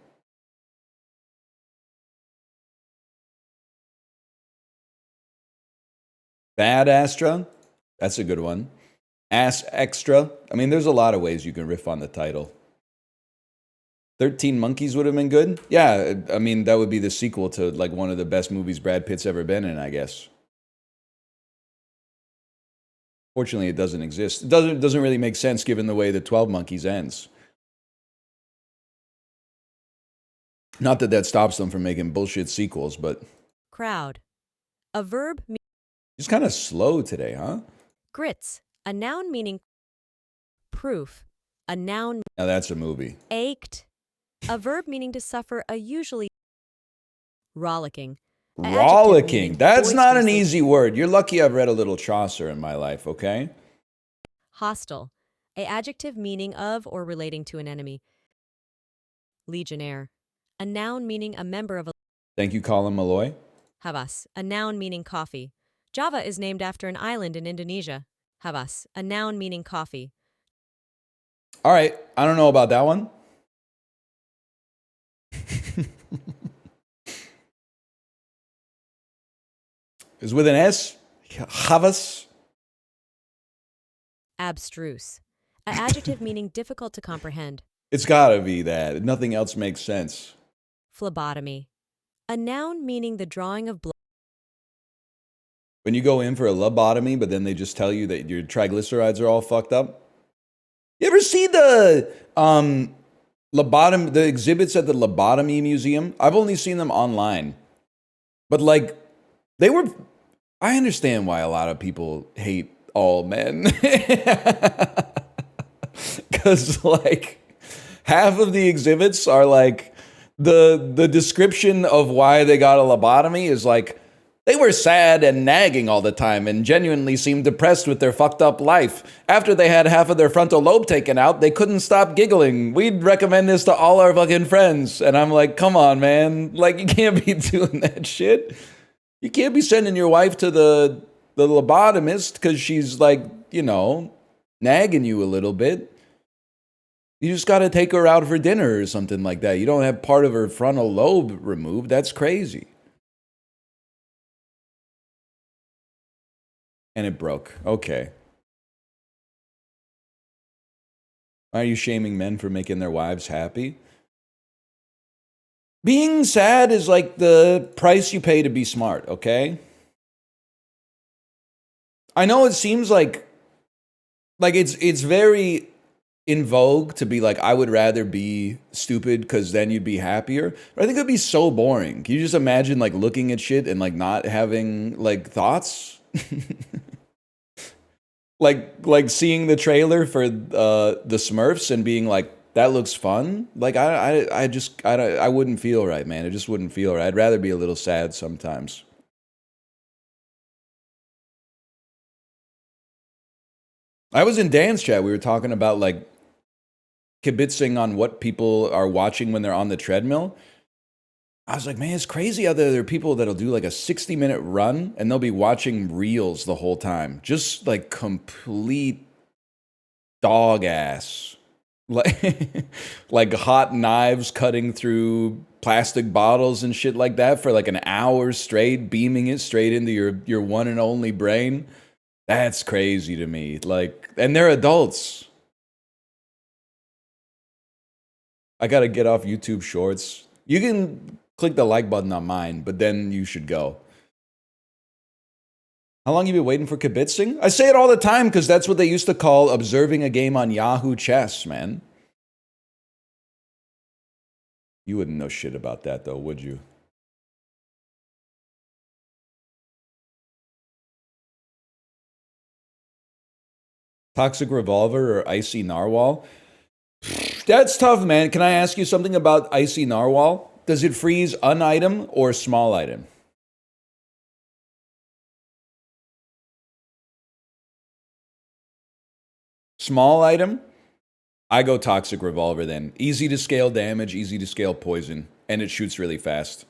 Bad Astra, that's a good one. Ass Extra. I mean, there's a lot of ways you can riff on the title. 13 Monkeys would have been good. Yeah, I mean, that would be the sequel to like one of the best movies Brad Pitt's ever been in, I guess. Fortunately, it doesn't exist. It doesn't really make sense given the way the 12 Monkeys ends. Not that that stops them from making bullshit sequels, but... Crowd. A verb... He's kind of slow today, huh? Grits. A noun meaning... Proof. A noun... Now that's a movie. Ached. A verb meaning to suffer a usually... Rollicking. Rollicking. That's not an easy word. You're lucky I've read a little Chaucer in my life, okay? Hostile. A adjective meaning of or relating to an enemy. Legionnaire. A noun meaning a member of a... Thank you, Colin Malloy. Havas. A noun meaning coffee. Java is named after an island in Indonesia. Havas. A noun meaning coffee. All right. I don't know about that one. Is with an S? Havas? Abstruse. An adjective meaning difficult to comprehend. It's gotta be that. Nothing else makes sense. Phlebotomy. A noun meaning the drawing of blood. When you go in for a lobotomy, but then they just tell you that your triglycerides are all fucked up. You ever see the the exhibits at the lobotomy museum? I've only seen them online. But like, I understand why a lot of people hate all men. Because like, half of the exhibits are like, the description of why they got a lobotomy is like, They were sad and nagging all the time and genuinely seemed depressed with their fucked up life. After they had half of their frontal lobe taken out, they couldn't stop giggling. We'd recommend this to all our fucking friends. And I'm like, come on, man. Like, you can't be doing that shit. You can't be sending your wife to the lobotomist because she's like, you know, nagging you a little bit. You just got to take her out for dinner or something like that. You don't have part of her frontal lobe removed. That's crazy. And it broke. Okay. Are you shaming men for making their wives happy? Being sad is like the price you pay to be smart, okay? I know it seems like it's very in vogue to be like, I would rather be stupid because then you'd be happier. But I think it'd be so boring. Can you just imagine like looking at shit and like not having like thoughts? like seeing the trailer for the Smurfs and being like, that looks fun. Like I wouldn't feel right, man. It just wouldn't feel right. I'd rather be a little sad sometimes. I was in Dan's chat. We were talking about like kibitzing on what people are watching when they're on the treadmill. I was like, man, it's crazy how there are people that'll do like a 60-minute run and they'll be watching reels the whole time. Just like complete dog ass. Like, like hot knives cutting through plastic bottles and shit like that for like an hour straight, beaming it straight into your one and only brain. That's crazy to me. Like, and they're adults. I gotta get off YouTube Shorts. You can click the like button on mine, but then you should go. How long you been waiting for kibitzing? I say it all the time because that's what they used to call observing a game on Yahoo Chess, man. You wouldn't know shit about that though, would you? Toxic Revolver or Icy Narwhal? That's tough, man. Can I ask you something about Icy Narwhal? Does it freeze an item or small item? Small item? I go Toxic Revolver then. Easy to scale damage, easy to scale poison, and it shoots really fast.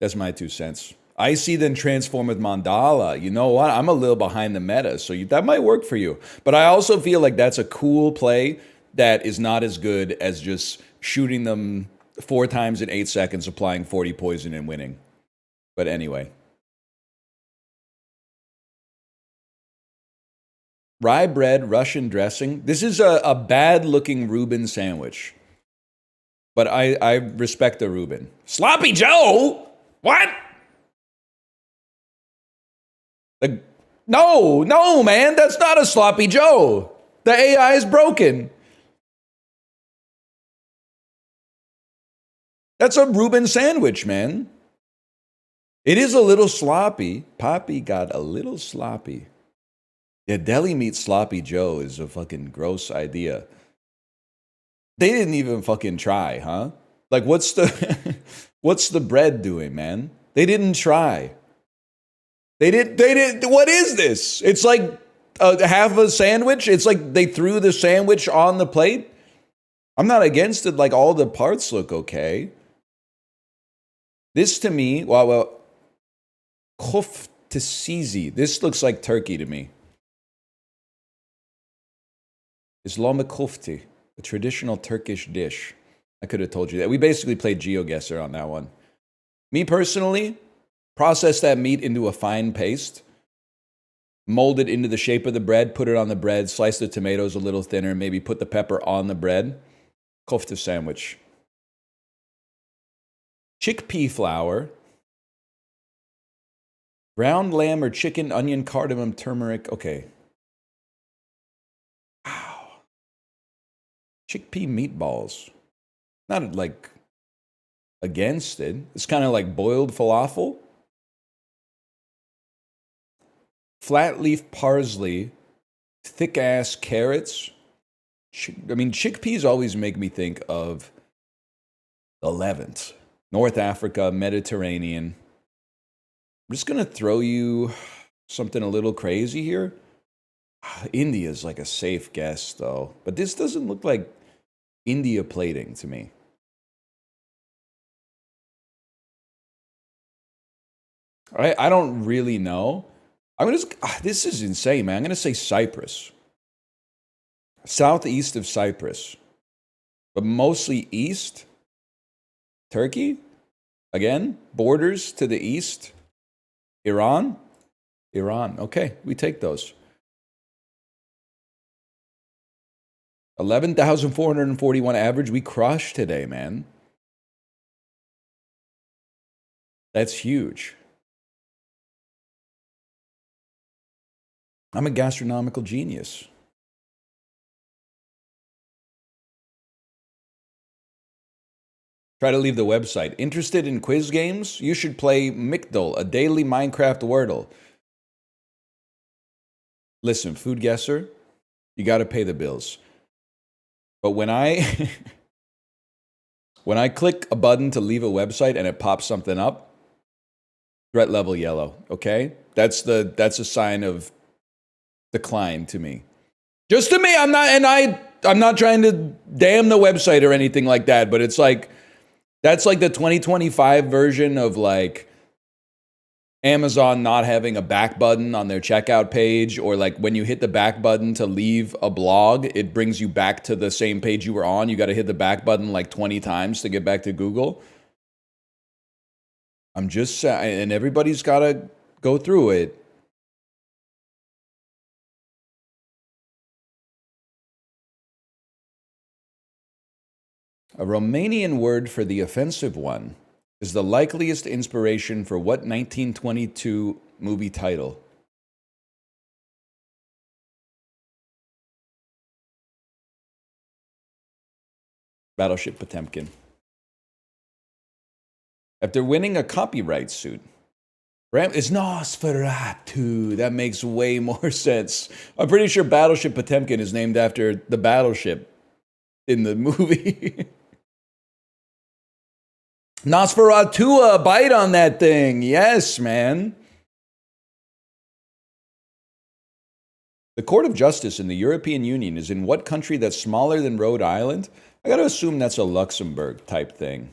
That's my 2 cents. Icy then transform with Mandala. You know what? I'm a little behind the meta, so that might work for you. But I also feel like that's a cool play that is not as good as just shooting them 4 times in 8 seconds, applying 40 poison and winning. But anyway. Rye bread, Russian dressing. This is a bad-looking Reuben sandwich. But I respect the Reuben. Sloppy Joe? What? Like, no, man. That's not a Sloppy Joe. The AI is broken. That's a Reuben sandwich, man. It is a little sloppy. Poppy got a little sloppy. Yeah, deli meat Sloppy Joe is a fucking gross idea. They didn't even fucking try, huh? Like, what's the bread doing, man? They didn't try. They did. What is this? It's like half a sandwich. It's like they threw the sandwich on the plate. I'm not against it. Like, all the parts look okay. This to me, well, koftasizi. This looks like turkey to me. Islamic kofti, a traditional Turkish dish. I could have told you that. We basically played GeoGuessr on that one. Me personally, process that meat into a fine paste, mold it into the shape of the bread, put it on the bread, slice the tomatoes a little thinner, maybe put the pepper on the bread. Kofta sandwich. Chickpea flour. Ground lamb or chicken, onion, cardamom, turmeric. Okay. Wow. Chickpea meatballs. Not like against it. It's kind of like boiled falafel. Flat leaf parsley, thick ass carrots. I mean, chickpeas always make me think of 11th. North Africa, Mediterranean. I'm just going to throw you something a little crazy here. India's like a safe guess, though. But this doesn't look like India plating to me. I don't really know. This is insane, man. I'm going to say Cyprus. Southeast of Cyprus. But mostly east. Turkey? Again, borders to the east. Iran? Iran. Okay, we take those. 11,441 average. We crushed today, man. That's huge. I'm a gastronomical genius. Try to leave the website. Interested in quiz games? You should play Gamedle, a daily Minecraft Worldle. Listen, food guesser, you got to pay the bills. But when I when I click a button to leave a website and it pops something up, threat level yellow. Okay, that's a sign of decline to me. Just to me, I'm not trying to damn the website or anything like that. But it's like that's like the 2025 version of like Amazon not having a back button on their checkout page, or like when you hit the back button to leave a blog, it brings you back to the same page you were on. You got to hit the back button like 20 times to get back to Google. I'm just saying, and everybody's got to go through it. A Romanian word for the offensive one is the likeliest inspiration for what 1922 movie title? Battleship Potemkin. After winning a copyright suit, it's Nosferatu. That makes way more sense. I'm pretty sure Battleship Potemkin is named after the battleship in the movie. Nosferatu, bite on that thing. Yes, man. The Court of Justice in the European Union is in what country that's smaller than Rhode Island? I got to assume that's a Luxembourg type thing.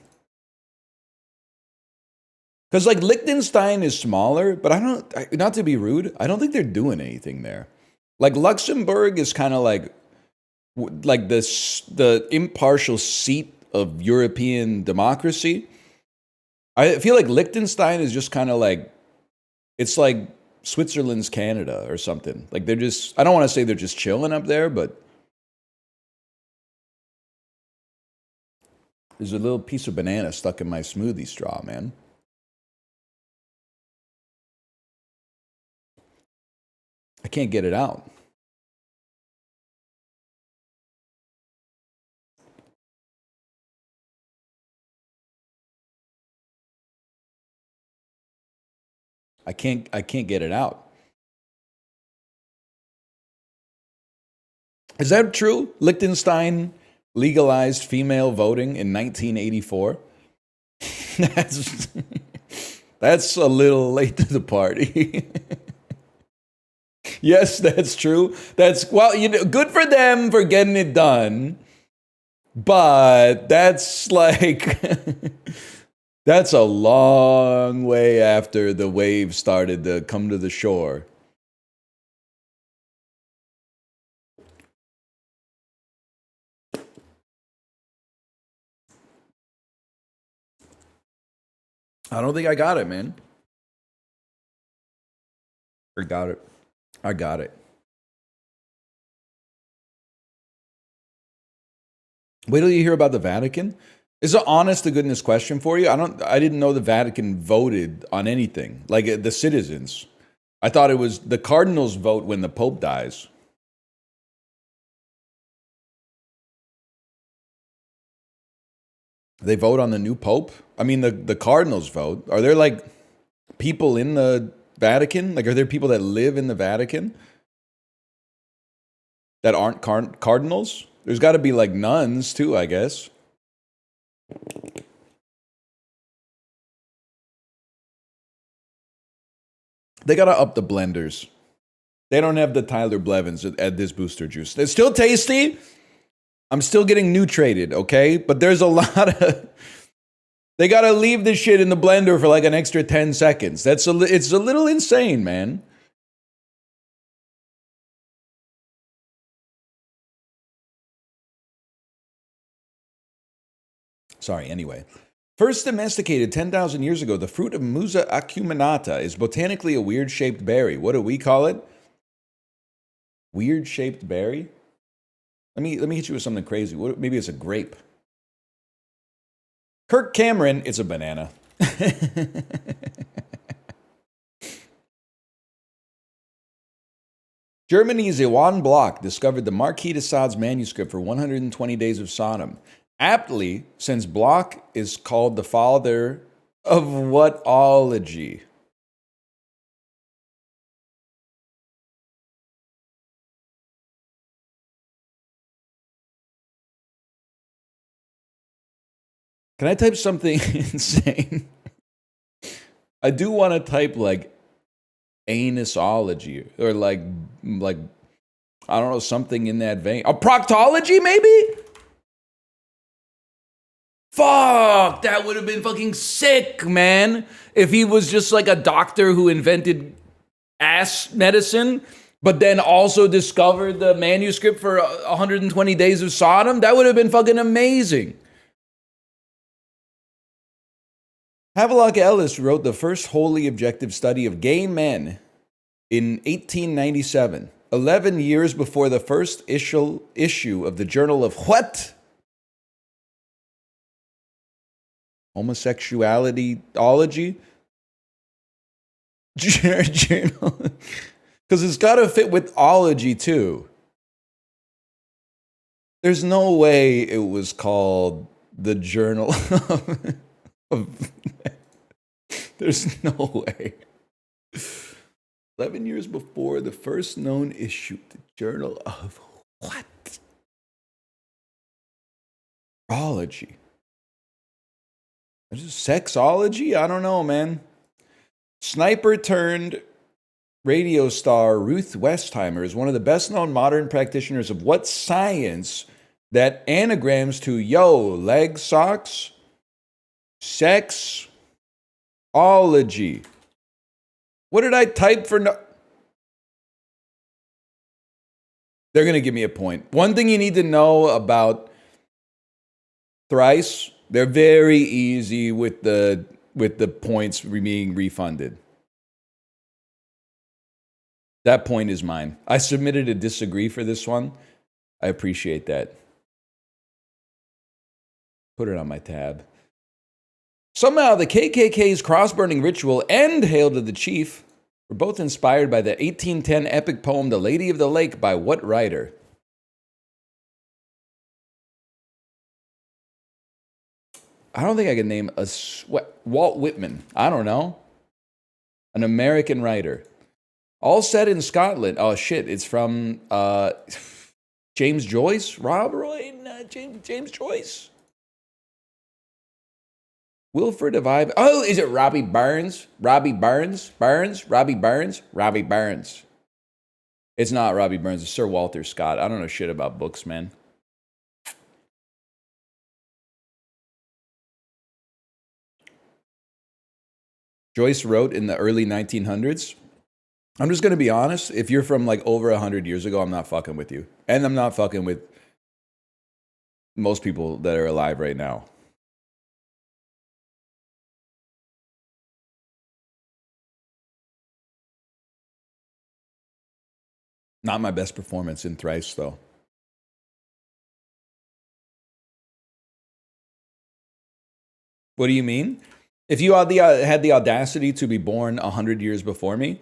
Because like Liechtenstein is smaller, but not to be rude, I don't think they're doing anything there. Like Luxembourg is kind of like the impartial seat of European democracy. I feel like Liechtenstein is just kind of like, it's like Switzerland's Canada or something. Like they're just, I don't want to say they're just chilling up there, but there's a little piece of banana stuck in my smoothie straw, man. I can't get it out. I can't get it out. Is that true? Liechtenstein legalized female voting in 1984. That's a little late to the party. Yes, that's true. Good for them for getting it done. But that's like that's a long way after the wave started to come to the shore. I don't think I got it, man. I got it. Wait till you hear about the Vatican. It's an honest to goodness question for you. I didn't know the Vatican voted on anything. Like the citizens. I thought it was the cardinals vote when the Pope dies. They vote on the new Pope? I mean, the cardinals vote. Are there like people in the Vatican? Like, are there people that live in the Vatican that aren't cardinals? There's got to be like nuns too, I guess. They gotta up the blenders. They don't have the Tyler Blevins at this booster juice. It's still tasty. I'm still getting nutrated, okay? But there's a lot of... They gotta leave this shit in the blender for like an extra 10 seconds. It's a little insane, man. Sorry, anyway. First domesticated 10,000 years ago, the fruit of Musa acuminata is botanically a weird-shaped berry. What do we call it? Weird-shaped berry? Let me hit you with something crazy. Maybe it's a grape. Kirk Cameron, it's a banana. Germany's Iwan Bloch discovered the Marquis de Sade's manuscript for 120 Days of Sodom. Aptly, since Bloch is called the father of whatology? Can I type something insane? I do want to type like anusology or like I don't know, something in that vein. A proctology, maybe? Fuck, that would have been fucking sick, man. If he was just like a doctor who invented ass medicine, but then also discovered the manuscript for 120 Days of Sodom, that would have been fucking amazing. Havelock Ellis wrote the first wholly objective study of gay men in 1897, 11 years before the first issue of the Journal of what? Homosexualityology? Journal. Because it's got to fit with ology too. There's no way it was called the Journal of... There's no way. 11 years before the first known issue, the Journal of what? Ology. Is it sexology? I don't know, man. Sniper turned radio star Ruth Westheimer is one of the best known modern practitioners of what science that anagrams to leg socks, sex, ology. What did I type for no? They're going to give me a point. One thing you need to know about Thrice, they're very easy with the points being refunded. That point is mine. I submitted a disagree for this one. I appreciate that. Put it on my tab. Somehow, the KKK's cross-burning ritual and Hail to the Chief were both inspired by the 1810 epic poem The Lady of the Lake by what writer? I don't think I can name a... Walt Whitman. I don't know. An American writer. All set in Scotland. Oh, shit. It's from James Joyce? Rob Roy? James Joyce? Wilfred of Ive. Oh, is it Robbie Burns? Robbie Burns? Robbie Burns? Robbie Burns. It's not Robbie Burns. It's Sir Walter Scott. I don't know shit about books, man. Joyce wrote in the early 1900s. I'm just going to be honest. If you're from like over 100 years ago, I'm not fucking with you. And I'm not fucking with most people that are alive right now. Not my best performance in Thrice, though. What do you mean? If you had the audacity to be born 100 years before me,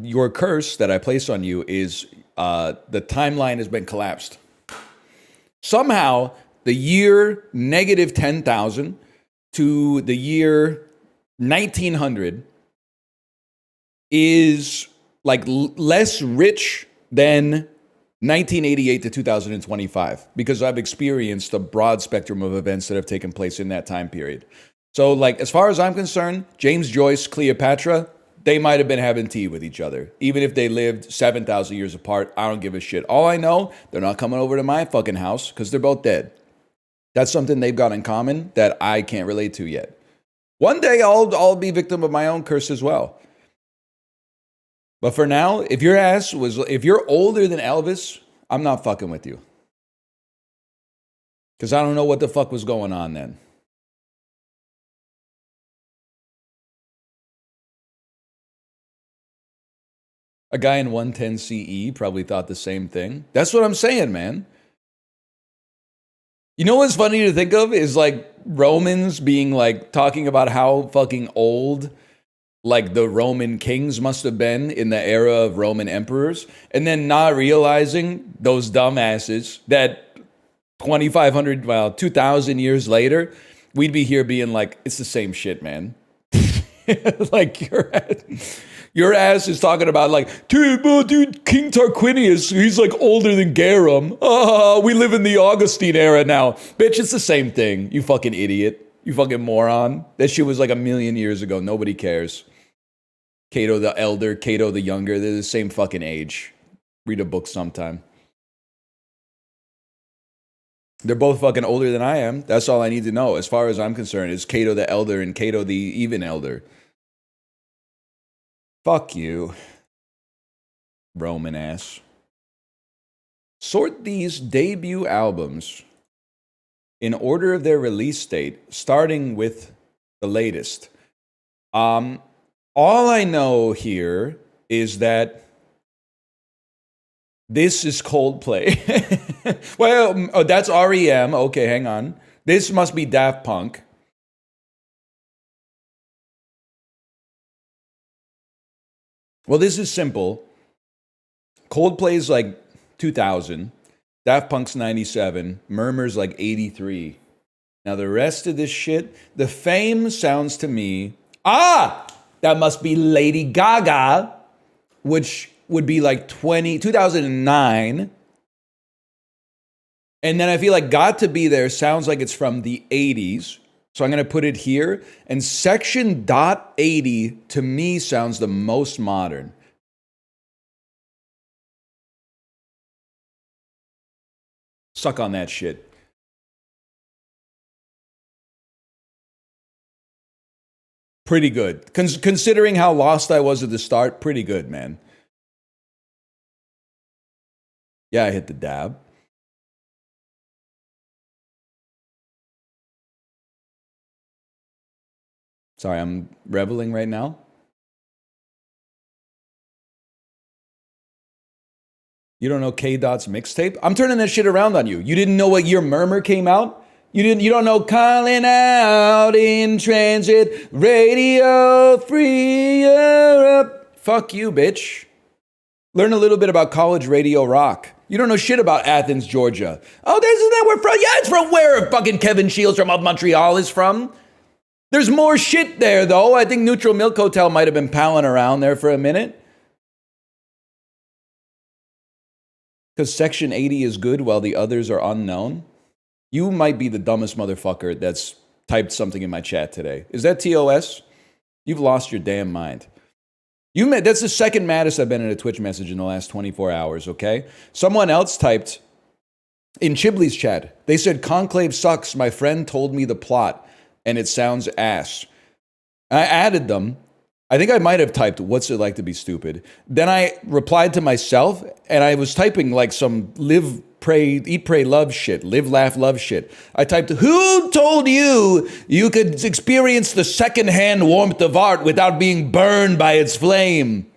your curse that I place on you is the timeline has been collapsed. Somehow, the year negative 10,000 to the year 1900 is like less rich than 1988 to 2025 because I've experienced a broad spectrum of events that have taken place in that time period. So, like, as far as I'm concerned, James Joyce, Cleopatra, they might have been having tea with each other. Even if they lived 7,000 years apart, I don't give a shit. All I know, they're not coming over to my fucking house because they're both dead. That's something they've got in common that I can't relate to yet. One day I'll be victim of my own curse as well. But for now, if you're older than Elvis, I'm not fucking with you. Because I don't know what the fuck was going on then. A guy in 110 CE probably thought the same thing. That's what I'm saying, man. You know what's funny to think of is like Romans being like talking about how fucking old like the Roman kings must have been in the era of Roman emperors, and then not realizing those dumbasses that 2,500, 2,000 years later, we'd be here being like, it's the same shit, man. Like your ass is talking about like, dude, King Tarquinius, he's like older than Garum. We live in the Augustine era now. Bitch, it's the same thing. You fucking idiot. You fucking moron. That shit was like 1,000,000 years ago. Nobody cares. Cato the elder, Cato the younger, they're the same fucking age. Read a book sometime. They're both fucking older than I am. That's all I need to know. As far as I'm concerned, is Cato the elder and Cato the even elder. Fuck you, Roman ass. Sort these debut albums in order of their release date, starting with the latest. All I know here is that this is Coldplay. Well, that's REM. Okay, hang on. This must be Daft Punk. Well, this is simple. Coldplay's like 2000. Daft Punk's 97. Murmur's like 83. Now, the rest of this shit, the Fame sounds to me... that must be Lady Gaga, which would be like 2009. And then I feel like Got to Be There sounds like it's from the 80s. So I'm going to put it here. And Section .80 to me sounds the most modern. Suck on that shit. Pretty good. Considering how lost I was at the start, pretty good, man. Yeah, I hit the dab. Sorry, I'm reveling right now. You don't know K-Dot's mixtape? I'm turning that shit around on you. You didn't know what year Murmur came out? You don't know Calling Out in Transit, Radio Free Europe. Fuck you, bitch. Learn a little bit about college radio rock. You don't know shit about Athens, Georgia. Oh, isn't that where from? Yeah, it's from where fucking Kevin Shields from Montreal is from. There's more shit there, though. I think Neutral Milk Hotel might have been palling around there for a minute. Because Section 80 is good while the others are unknown. You might be the dumbest motherfucker that's typed something in my chat today. Is that TOS? You've lost your damn mind. That's the second maddest I've been in a Twitch message in the last 24 hours, okay? Someone else typed in Chibley's chat. They said, Conclave sucks. My friend told me the plot. And it sounds ass. I added them. I think I might have typed, what's it like to be stupid? Then I replied to myself, and I was typing like some live, pray, eat, pray, love shit. Live, laugh, love shit. I typed, who told you you could experience the secondhand warmth of art without being burned by its flame?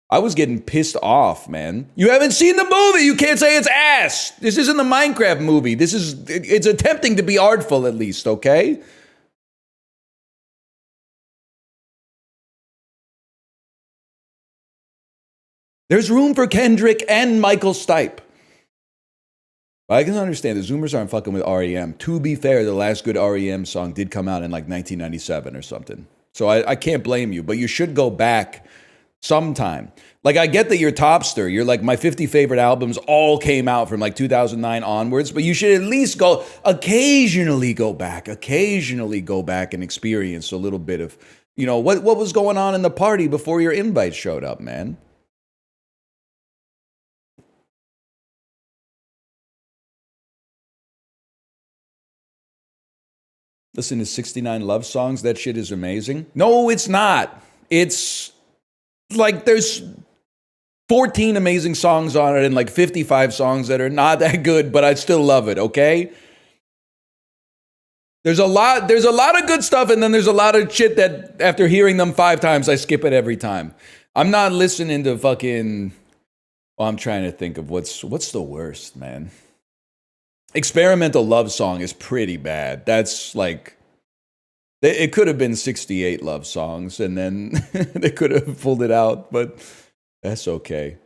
I was getting pissed off, man. You haven't seen the movie. You can't say it's ass. This isn't the Minecraft movie. It's attempting to be artful at least, okay? There's room for Kendrick and Michael Stipe. But I can understand the Zoomers aren't fucking with REM. To be fair, the last good REM song did come out in like 1997 or something. So I can't blame you, but you should go back sometime. Like, I get that you're Topster. You're like, my 50 favorite albums all came out from like 2009 onwards, but you should at least occasionally go back and experience a little bit of You know, what was going on in the party before your invite showed up, man? Listen to 69 love songs. That shit is amazing. No, it's not. It's like there's 14 amazing songs on it and like 55 songs that are not that good, but I still love it, okay? There's a lot of good stuff, and then there's a lot of shit that after hearing them 5 times, I skip it every time. I'm not listening to fucking. Well, I'm trying to think of what's the worst, man. Experimental love song is pretty bad. That's like it could have been 68 love songs, and then they could have pulled it out, but that's okay.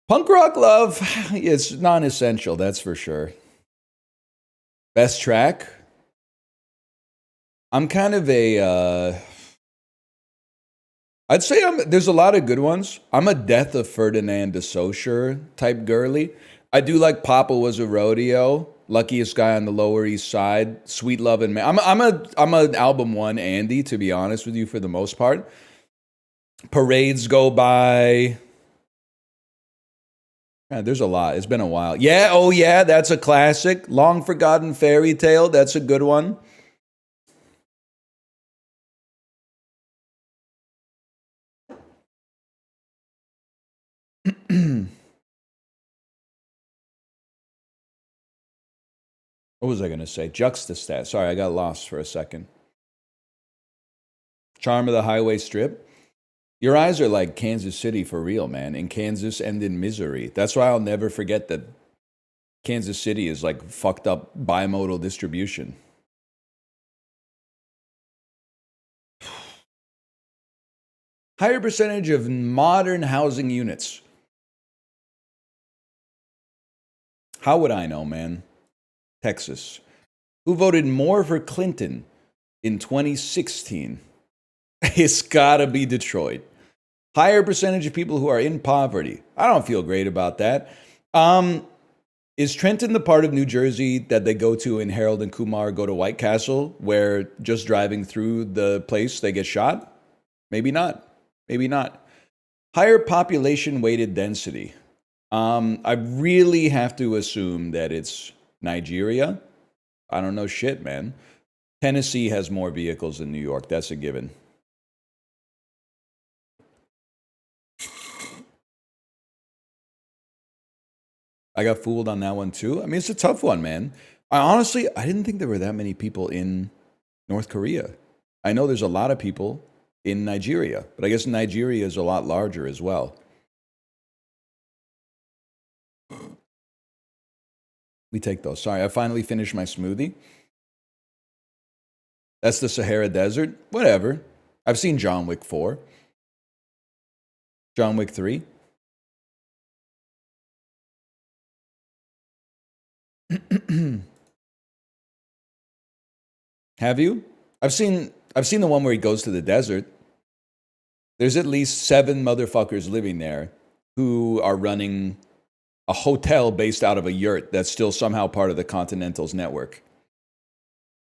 Punk rock love is non-essential, that's for sure. Best track? I'm kind of I'd say there's a lot of good ones. I'm a Death of Ferdinand de Saussure type girly. I do like Papa Was a Rodeo, Luckiest Guy on the Lower East Side, Sweet Love and Man. I'm an album one Andy, to be honest with you, for the most part. Parades Go By. Yeah, there's a lot. It's been a while. Yeah, oh yeah, that's a classic. Long Forgotten Fairy Tale. That's a good one. What was I going to say? Juxtastat. Sorry, I got lost for a second. Charm of the Highway Strip. Your eyes are like Kansas City for real, man. In Kansas and in misery. That's why I'll never forget that Kansas City is like fucked up bimodal distribution. Higher percentage of modern housing units. How would I know, man? Texas. Who voted more for Clinton in 2016? It's gotta be Detroit. Higher percentage of people who are in poverty. I don't feel great about that. Is Trenton the part of New Jersey that they go to in Harold and Kumar Go to White Castle, where just driving through the place they get shot? Maybe not. Maybe not. Higher population weighted density. I really have to assume that it's Nigeria. I don't know shit, man. Tennessee has more vehicles than New York. That's a given. I got fooled on that one too. I mean, it's a tough one, man. I didn't think there were that many people in North Korea. I know there's a lot of people in Nigeria, but I guess Nigeria is a lot larger as well. We take those. Sorry, I finally finished my smoothie. That's the Sahara Desert. Whatever. I've seen John Wick 4. John Wick 3. Have you? I've seen the one where he goes to the desert. There's at least 7 motherfuckers living there who are running a hotel based out of a yurt that's still somehow part of the Continental's network.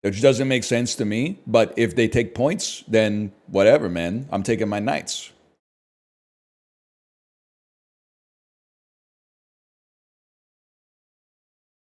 Which doesn't make sense to me, but if they take points, then whatever, man. I'm taking my nights.